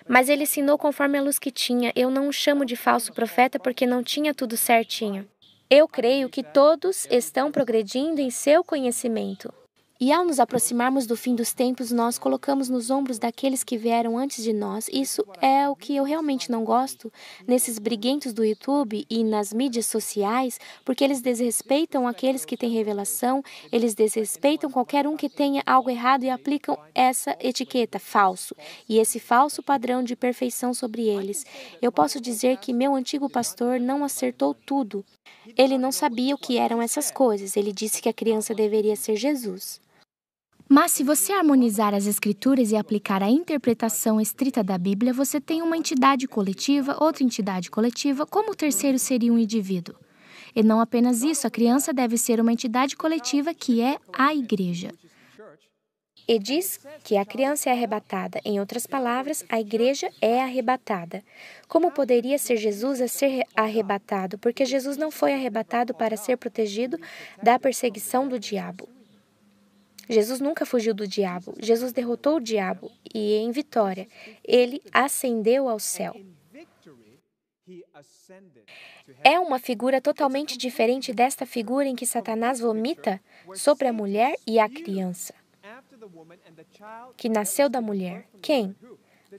Mas ele ensinou conforme a luz que tinha. Eu não o chamo de falso profeta porque não tinha tudo certinho. Eu creio que todos estão progredindo em seu conhecimento. E ao nos aproximarmos do fim dos tempos, nós colocamos nos ombros daqueles que vieram antes de nós. Isso é o que eu realmente não gosto nesses briguentos do YouTube e nas mídias sociais, porque eles desrespeitam aqueles que têm revelação, eles desrespeitam qualquer um que tenha algo errado e aplicam essa etiqueta, falso, e esse falso padrão de perfeição sobre eles. Eu posso dizer que meu antigo pastor não acertou tudo. Ele não sabia o que eram essas coisas. Ele disse que a criança deveria ser Jesus. Mas se você harmonizar as escrituras e aplicar a interpretação estrita da Bíblia, você tem uma entidade coletiva, outra entidade coletiva, como o terceiro seria um indivíduo. E não apenas isso, a criança deve ser uma entidade coletiva que é a igreja. E diz que a criança é arrebatada. Em outras palavras, a igreja é arrebatada. Como poderia ser Jesus a ser arrebatado? Porque Jesus não foi arrebatado para ser protegido da perseguição do diabo. Jesus nunca fugiu do diabo. Jesus derrotou o diabo e, em vitória, ele ascendeu ao céu. É uma figura totalmente diferente desta figura em que Satanás vomita sobre a mulher e a criança, que nasceu da mulher. Quem?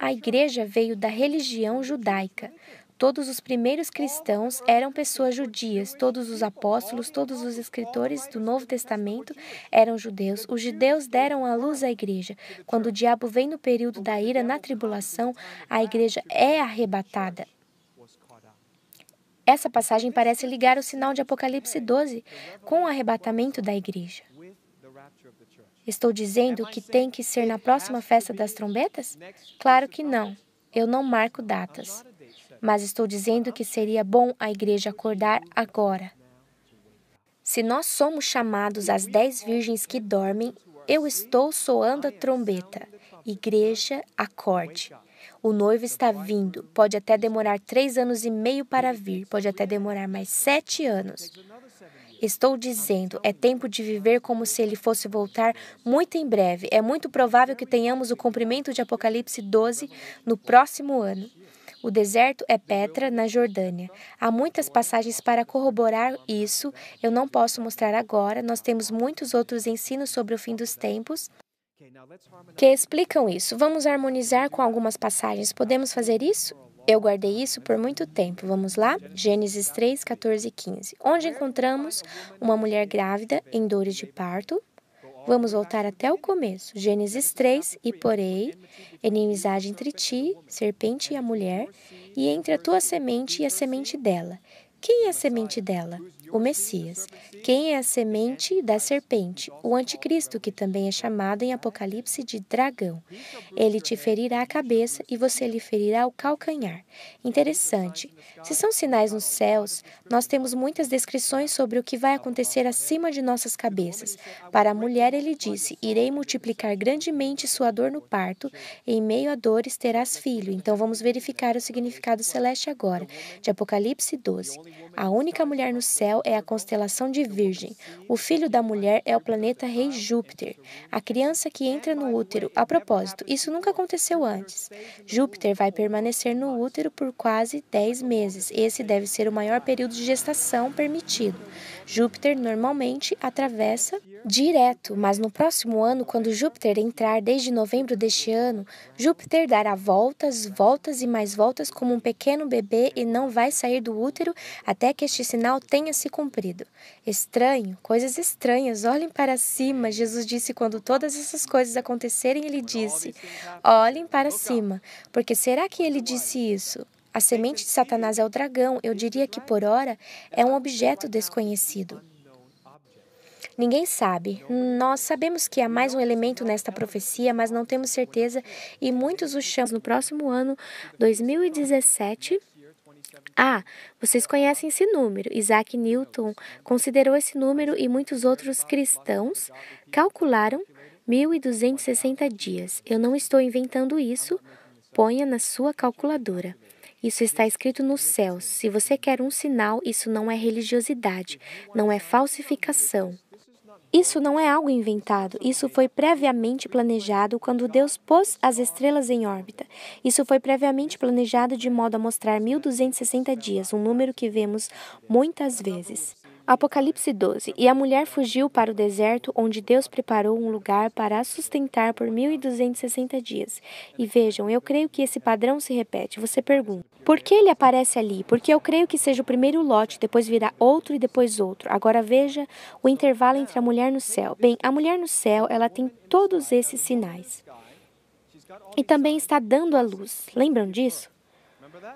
A igreja veio da religião judaica. Todos os primeiros cristãos eram pessoas judias, todos os apóstolos, todos os escritores do Novo Testamento eram judeus. Os judeus deram à luz à igreja. Quando o diabo vem no período da ira, na tribulação, a igreja é arrebatada. Essa passagem parece ligar o sinal de Apocalipse 12 com o arrebatamento da igreja. Estou dizendo que tem que ser na próxima festa das trombetas? Claro que não. Eu não marco datas. mas estou dizendo que seria bom a igreja acordar agora. Se nós somos chamados as 10 virgens que dormem, eu estou soando a trombeta. Igreja, acorde. O noivo está vindo. Pode até demorar 3 anos e meio para vir. Pode até demorar mais 7 anos. Estou dizendo, é tempo de viver como se ele fosse voltar muito em breve. É muito provável que tenhamos o cumprimento de Apocalipse 12 no próximo ano. O deserto é Petra, na Jordânia. Há muitas passagens para corroborar isso. Eu não posso mostrar agora. Nós temos muitos outros ensinos sobre o fim dos tempos que explicam isso. Vamos harmonizar com algumas passagens. Podemos fazer isso? Eu guardei isso por muito tempo. Vamos lá? Gênesis 3, 14 e 15. Onde encontramos uma mulher grávida em dores de parto? Vamos voltar até o começo. Gênesis 3, e porém, inimizade entre ti, serpente e a mulher, e entre a tua semente e a semente dela. Quem é a semente dela? O Messias. Quem é a semente da serpente? O anticristo, que também é chamado em Apocalipse de dragão. Ele te ferirá a cabeça e você lhe ferirá o calcanhar. Interessante. Se são sinais nos céus, nós temos muitas descrições sobre o que vai acontecer acima de nossas cabeças. Para a mulher ele disse, irei multiplicar grandemente sua dor no parto, em meio a dores terás filho. Então vamos verificar o significado celeste agora, de Apocalipse 12. A única mulher no céu é a constelação de Virgem. O filho da mulher é o planeta rei Júpiter. A criança que entra no útero. A propósito, isso nunca aconteceu antes. Júpiter vai permanecer no útero por quase 10 meses. Esse deve ser o maior período de gestação permitido. Júpiter normalmente atravessa direto, mas no próximo ano, quando Júpiter entrar desde novembro deste ano, Júpiter dará voltas, voltas e mais voltas como um pequeno bebê e não vai sair do útero até que este sinal tenha se cumprido. Estranho, coisas estranhas, olhem para cima. Jesus disse quando todas essas coisas acontecerem, ele disse, olhem para cima, porque será que ele disse isso? A semente de Satanás é o dragão, eu diria que por ora é um objeto desconhecido. Ninguém sabe. Nós sabemos que há mais um elemento nesta profecia, mas não temos certeza e muitos o chamam no próximo ano, 2017. Vocês conhecem esse número. Isaac Newton considerou esse número e muitos outros cristãos calcularam 1.260 dias. Eu não estou inventando isso. Ponha na sua calculadora. Isso está escrito nos céus. Se você quer um sinal, isso não é religiosidade, não é falsificação. Isso não é algo inventado, isso foi previamente planejado quando Deus pôs as estrelas em órbita. Isso foi previamente planejado de modo a mostrar 1.260 dias, um número que vemos muitas vezes. Apocalipse 12. E a mulher fugiu para o deserto, onde Deus preparou um lugar para a sustentar por 1.260 dias. E vejam, eu creio que esse padrão se repete. Você pergunta, por que ele aparece ali? Porque eu creio que seja o primeiro lote, depois virá outro e depois outro. Agora veja o intervalo entre a mulher no céu. Bem, a mulher no céu, ela tem todos esses sinais. E também está dando à luz. Lembram disso?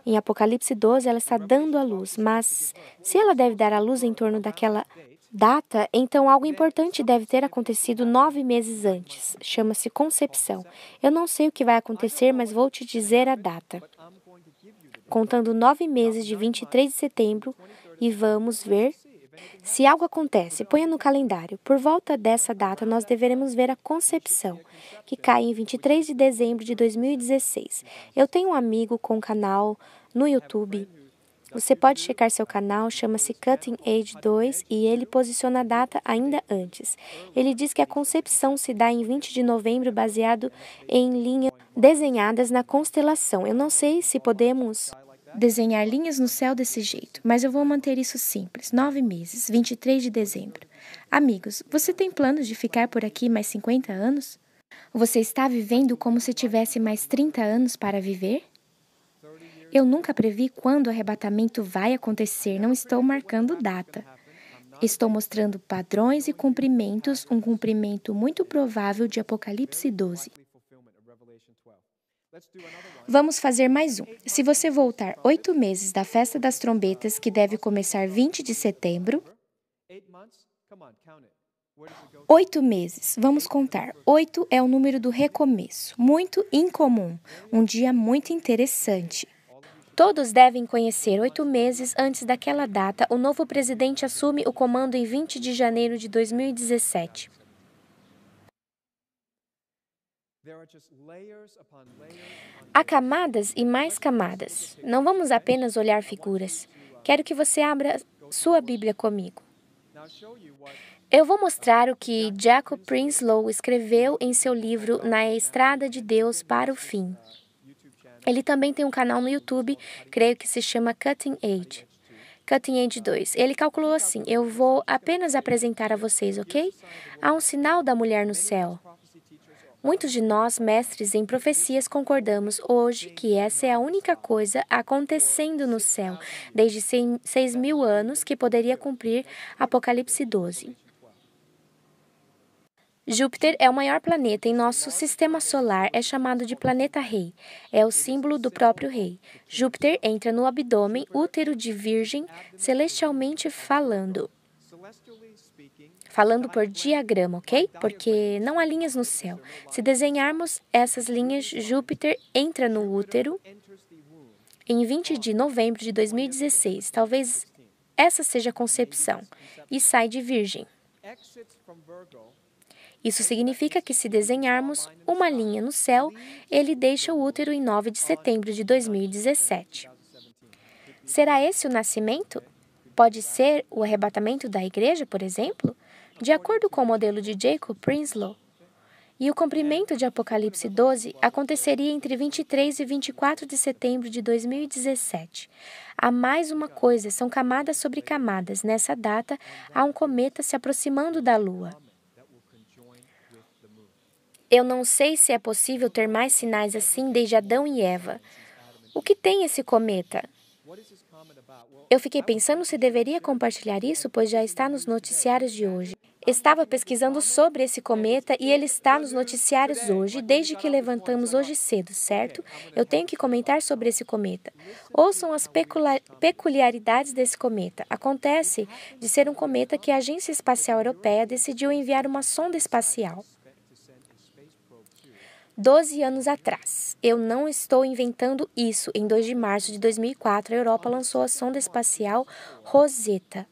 Em Apocalipse 12, ela está dando à luz, mas se ela deve dar à luz em torno daquela data, então algo importante deve ter acontecido 9 meses antes. Chama-se concepção. Eu não sei o que vai acontecer, mas vou te dizer a data. Contando 9 meses de 23 de setembro e vamos ver se algo acontece. Ponha no calendário. Por volta dessa data, nós deveremos ver a concepção, que cai em 23 de dezembro de 2016. Eu tenho um amigo com um canal no YouTube. Você pode checar seu canal, chama-se Cutting Edge 2 e ele posiciona a data ainda antes. Ele diz que a concepção se dá em 20 de novembro baseado em linhas desenhadas na constelação. Eu não sei se podemos desenhar linhas no céu desse jeito, mas eu vou manter isso simples. 9 meses, 23 de dezembro. Amigos, você tem planos de ficar por aqui mais 50 anos? Você está vivendo como se tivesse mais 30 anos para viver? Eu nunca previ quando o arrebatamento vai acontecer, não estou marcando data. Estou mostrando padrões e cumprimentos, um cumprimento muito provável de Apocalipse 12. Vamos fazer mais um. Se você voltar 8 meses da festa das trombetas, que deve começar 20 de setembro, 8 meses, vamos contar. 8 é o número do recomeço, muito incomum, um dia muito interessante. Todos devem conhecer. 8 meses antes daquela data, o novo presidente assume o comando em 20 de janeiro de 2017. Há camadas e mais camadas. Não vamos apenas olhar figuras. Quero que você abra sua Bíblia comigo. Eu vou mostrar o que Jacob Prinsloo escreveu em seu livro Na Estrada de Deus para o Fim. Ele também tem um canal no YouTube, creio que se chama Cutting Edge. Cutting Edge 2. Ele calculou assim: eu vou apenas apresentar a vocês, ok? Há um sinal da mulher no céu. Muitos de nós, mestres em profecias, concordamos hoje que essa é a única coisa acontecendo no céu, desde 6.000 anos, que poderia cumprir Apocalipse 12. Júpiter é o maior planeta em nosso sistema solar, é chamado de planeta rei. É o símbolo do próprio rei. Júpiter entra no abdômen, útero de virgem, celestialmente falando. Falando por diagrama, ok? Porque não há linhas no céu. Se desenharmos essas linhas, Júpiter entra no útero em 20 de novembro de 2016. Talvez essa seja a concepção. E sai de virgem. Isso significa que se desenharmos uma linha no céu, ele deixa o útero em 9 de setembro de 2017. Será esse o nascimento? Pode ser o arrebatamento da igreja, por exemplo? De acordo com o modelo de Jacob Prinsloo. E o cumprimento de Apocalipse 12 aconteceria entre 23 e 24 de setembro de 2017. Há mais uma coisa, são camadas sobre camadas. Nessa data, há um cometa se aproximando da Lua. Eu não sei se é possível ter mais sinais assim desde Adão e Eva. O que tem esse cometa? Eu fiquei pensando se deveria compartilhar isso, pois já está nos noticiários de hoje. Estava pesquisando sobre esse cometa e ele está nos noticiários hoje, desde que levantamos hoje cedo, certo? Eu tenho que comentar sobre esse cometa. Ouçam as peculiaridades desse cometa. Acontece de ser um cometa que a Agência Espacial Europeia decidiu enviar uma sonda espacial. 12 anos atrás. Eu não estou inventando isso. Em 2 de março de 2004, a Europa lançou a sonda espacial Rosetta.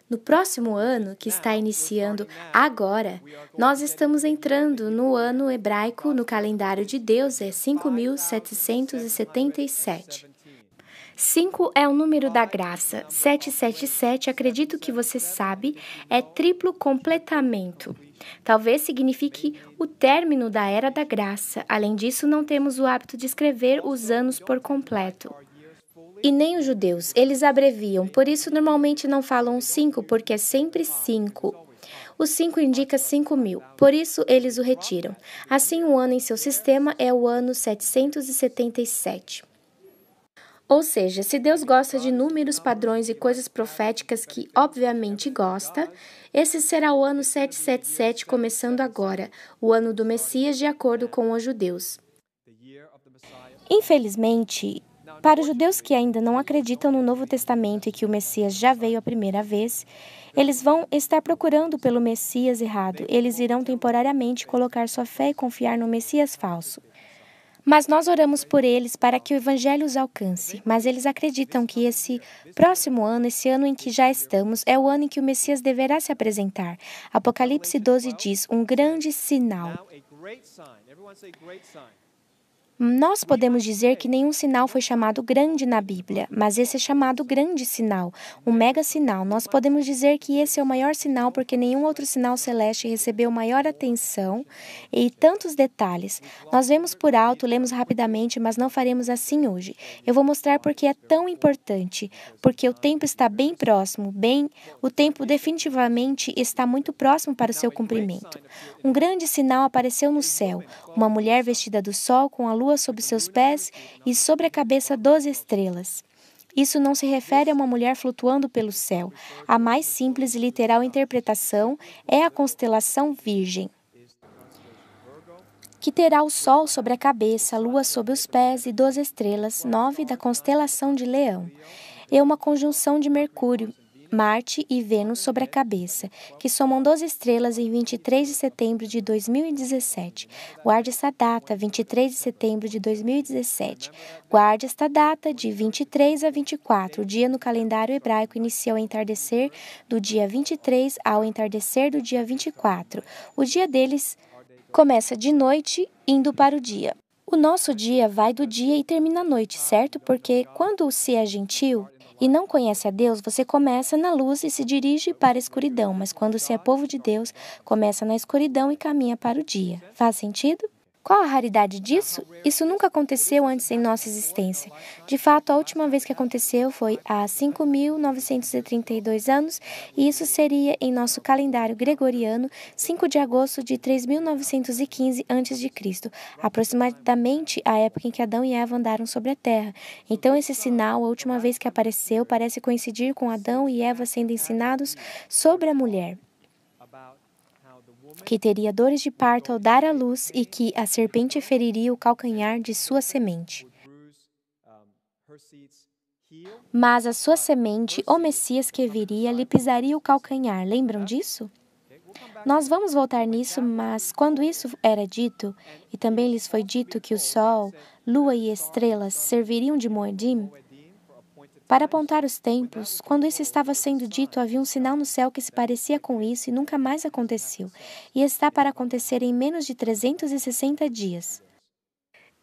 No próximo ano, que está iniciando agora, nós estamos entrando no ano hebraico, no calendário de Deus, é 5.777. 5 é o número da graça. 777, acredito que você sabe, é triplo completamento. Talvez signifique o término da era da graça. Além disso, não temos o hábito de escrever os anos por completo. E nem os judeus, eles abreviam, por isso normalmente não falam 5, porque é sempre 5. O 5 indica 5.000, por isso eles o retiram. Assim, o ano em seu sistema é o ano 777. Ou seja, se Deus gosta de números, padrões e coisas proféticas que obviamente gosta, esse será o ano 777 começando agora, o ano do Messias de acordo com os judeus. Infelizmente, para os judeus que ainda não acreditam no Novo Testamento e que o Messias já veio a primeira vez, eles vão estar procurando pelo Messias errado. Eles irão temporariamente colocar sua fé e confiar no Messias falso. Mas nós oramos por eles para que o Evangelho os alcance. Mas eles acreditam que esse próximo ano, esse ano em que já estamos, é o ano em que o Messias deverá se apresentar. Apocalipse 12 diz, um grande sinal. Nós podemos dizer que nenhum sinal foi chamado grande na Bíblia, mas esse é chamado grande sinal, um mega sinal. Nós podemos dizer que esse é o maior sinal porque nenhum outro sinal celeste recebeu maior atenção e tantos detalhes. Nós vemos por alto, lemos rapidamente, mas não faremos assim hoje. Eu vou mostrar porque é tão importante, porque o tempo está bem próximo, o tempo definitivamente está muito próximo para o seu cumprimento. Um grande sinal apareceu no céu, uma mulher vestida do sol com a lua sobre seus pés e sobre a cabeça 12 estrelas. Isso não se refere a uma mulher flutuando pelo céu. A mais simples e literal interpretação é a constelação Virgem, que terá o sol sobre a cabeça, a lua sob os pés e 12 estrelas, 9 da constelação de Leão. e uma conjunção de Mercúrio, Marte e Vênus sobre a cabeça, que somam 12 estrelas em 23 de setembro de 2017. Guarde esta data, 23 de setembro de 2017. Guarde esta data, de 23 a 24. O dia no calendário hebraico inicia ao entardecer do dia 23 ao entardecer do dia 24. O dia deles começa de noite, indo para o dia. O nosso dia vai do dia e termina à noite, certo? Porque quando se é gentil e não conhece a Deus, você começa na luz e se dirige para a escuridão, mas quando se é povo de Deus, começa na escuridão e caminha para o dia. Faz sentido? Qual a raridade disso? Isso nunca aconteceu antes em nossa existência. De fato, a última vez que aconteceu foi há 5.932 anos, e isso seria em nosso calendário gregoriano, 5 de agosto de 3.915 a.C., aproximadamente a época em que Adão e Eva andaram sobre a terra. Então, esse sinal, a última vez que apareceu, parece coincidir com Adão e Eva sendo ensinados sobre a mulher, que teria dores de parto ao dar à luz e que a serpente feriria o calcanhar de sua semente. Mas a sua semente, o Messias que viria, lhe pisaria o calcanhar. Lembram disso? Nós vamos voltar nisso, mas quando isso era dito, e também lhes foi dito que o sol, lua e estrelas serviriam de moedim, para apontar os tempos, quando isso estava sendo dito, havia um sinal no céu que se parecia com isso e nunca mais aconteceu, e está para acontecer em menos de 360 dias.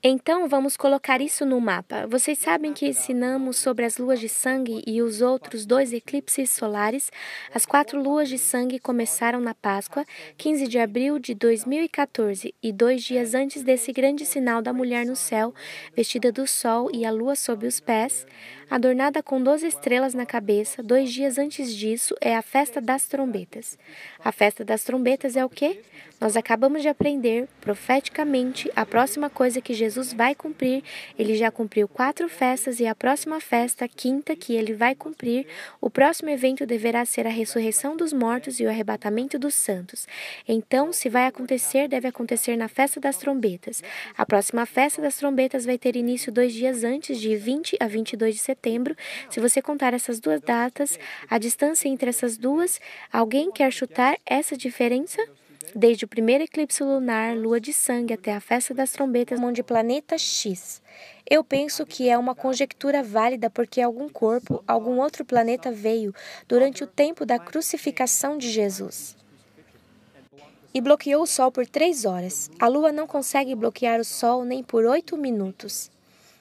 Então, vamos colocar isso no mapa. Vocês sabem que ensinamos sobre as luas de sangue e os outros 2 eclipses solares. As 4 luas de sangue começaram na Páscoa, 15 de abril de 2014, e 2 dias antes desse grande sinal da mulher no céu, vestida do sol e a lua sob os pés, adornada com 12 estrelas na cabeça. 2 dias antes disso é a festa das trombetas. A festa das trombetas é o quê? Nós acabamos de aprender, profeticamente, a próxima coisa que Jesus vai cumprir. Ele já cumpriu 4 festas e a próxima festa, a 5ª, que ele vai cumprir, o próximo evento deverá ser a ressurreição dos mortos e o arrebatamento dos santos. Então, se vai acontecer, deve acontecer na festa das trombetas. A próxima festa das trombetas vai ter início 2 dias antes, de 20 a 22 de setembro. Se você contar essas 2 datas, a distância entre essas duas, alguém quer chutar essa diferença? Desde o primeiro eclipse lunar, lua de sangue, até a festa das trombetas, de planeta X. Eu penso que é uma conjectura válida porque algum corpo, algum outro planeta veio durante o tempo da crucificação de Jesus e bloqueou o Sol por 3 horas. A Lua não consegue bloquear o Sol nem por 8 minutos.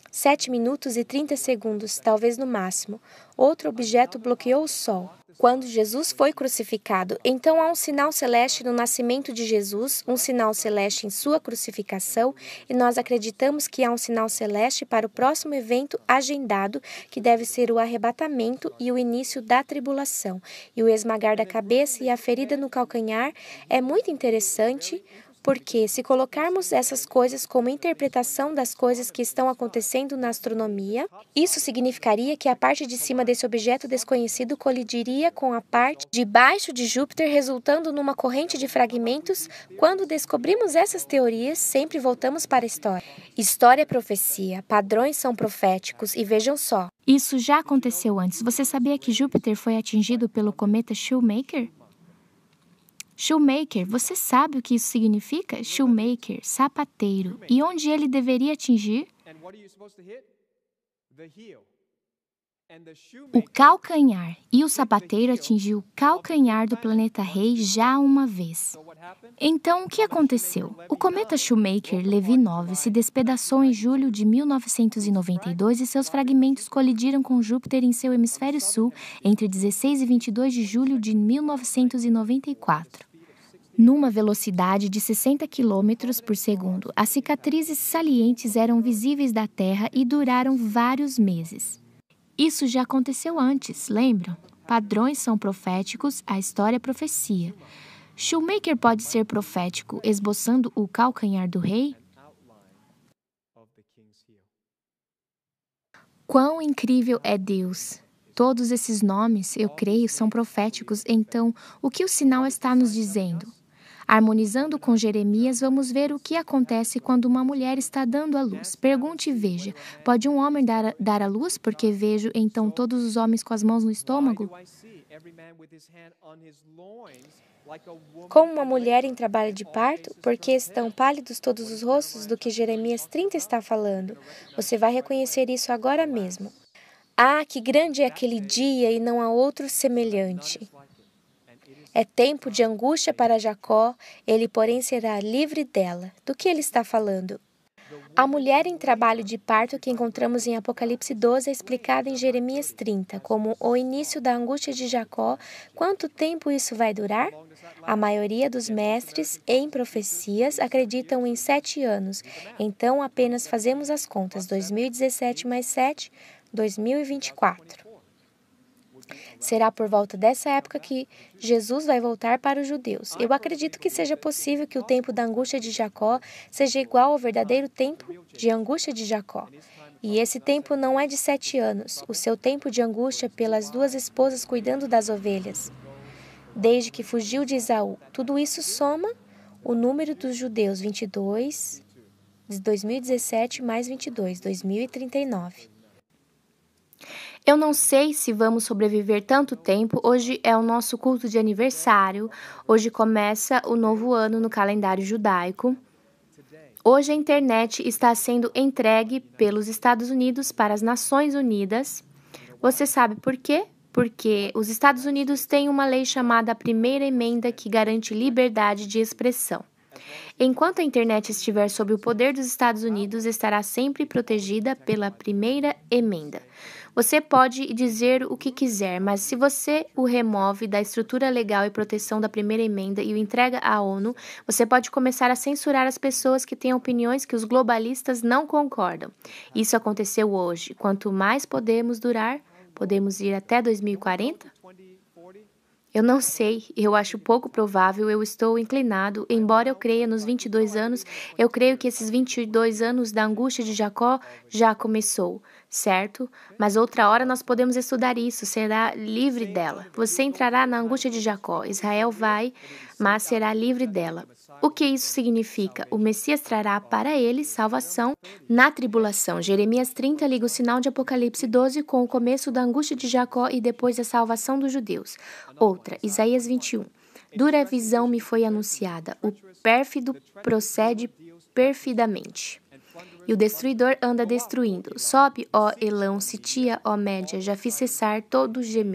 7 minutos e 30 segundos, talvez no máximo. Outro objeto bloqueou o Sol quando Jesus foi crucificado. Então há um sinal celeste no nascimento de Jesus, um sinal celeste em sua crucificação, e nós acreditamos que há um sinal celeste para o próximo evento agendado, que deve ser o arrebatamento e o início da tribulação. E o esmagar da cabeça e a ferida no calcanhar é muito interessante, porque se colocarmos essas coisas como interpretação das coisas que estão acontecendo na astronomia, isso significaria que a parte de cima desse objeto desconhecido colidiria com a parte de baixo de Júpiter, resultando numa corrente de fragmentos. Quando descobrimos essas teorias, sempre voltamos para a história. História é profecia, padrões são proféticos, e vejam só. Isso já aconteceu antes. Você sabia que Júpiter foi atingido pelo cometa Shoemaker? Shoemaker, você sabe o que isso significa? Shoemaker, sapateiro. E onde ele deveria atingir? O calcanhar. E o sapateiro atingiu o calcanhar do planeta Rei já uma vez. Então, o que aconteceu? O cometa Shoemaker-Levy 9 se despedaçou em julho de 1992 e seus fragmentos colidiram com Júpiter em seu hemisfério sul entre 16 e 22 de julho de 1994. Numa velocidade de 60 km por segundo, as cicatrizes salientes eram visíveis da Terra e duraram vários meses. Isso já aconteceu antes, lembram? Padrões são proféticos, a história é profecia. Shoemaker pode ser profético, esboçando o calcanhar do rei? Quão incrível é Deus! Todos esses nomes, eu creio, são proféticos. Então, o que o sinal está nos dizendo? Harmonizando com Jeremias, vamos ver o que acontece quando uma mulher está dando à luz. Pergunte e veja: pode um homem dar à luz? Porque vejo então todos os homens com as mãos no estômago? Como uma mulher em trabalho de parto, porque estão pálidos todos os rostos do que Jeremias 30 está falando. Você vai reconhecer isso agora mesmo. Ah, que grande é aquele dia e não há outro semelhante. É tempo de angústia para Jacó, ele, porém, será livre dela. Do que ele está falando? A mulher em trabalho de parto que encontramos em Apocalipse 12 é explicada em Jeremias 30 como o início da angústia de Jacó. Quanto tempo isso vai durar? A maioria dos mestres em profecias acreditam em 7 anos, então apenas fazemos as contas, 2017 mais 7, 2024. Será por volta dessa época que Jesus vai voltar para os judeus. Eu acredito que seja possível que o tempo da angústia de Jacó seja igual ao verdadeiro tempo de angústia de Jacó. E esse tempo não é de 7 anos, o seu tempo de angústia pelas 2 esposas cuidando das ovelhas. Desde que fugiu de Esaú. Tudo isso soma o número dos judeus, 22, de 2017 mais 22, 2039. Eu não sei se vamos sobreviver tanto tempo. Hoje é o nosso culto de aniversário. Hoje começa o novo ano no calendário judaico. Hoje a internet está sendo entregue pelos Estados Unidos para as Nações Unidas. Você sabe por quê? Porque os Estados Unidos têm uma lei chamada a Primeira Emenda que garante liberdade de expressão. Enquanto a internet estiver sob o poder dos Estados Unidos, estará sempre protegida pela Primeira Emenda. Você pode dizer o que quiser, mas se você o remove da estrutura legal e proteção da Primeira Emenda e o entrega à ONU, você pode começar a censurar as pessoas que têm opiniões que os globalistas não concordam. Isso aconteceu hoje. Quanto mais podemos durar, podemos ir até 2040? Eu não sei, eu acho pouco provável, eu estou inclinado, embora eu creia nos 22 anos, eu creio que esses 22 anos da angústia de Jacó já começou, certo? Mas outra hora nós podemos estudar isso, será livre dela. Você entrará na angústia de Jacó, Israel vai, mas será livre dela. O que isso significa? O Messias trará para ele salvação na tribulação. Jeremias 30 liga o sinal de Apocalipse 12 com o começo da angústia de Jacó e depois a salvação dos judeus. Outra, Isaías 21. Dura visão me foi anunciada. O pérfido procede perfidamente. E o destruidor anda destruindo. Sobe, ó Elão, Sitia, ó Média, já fiz cessar todo gemer.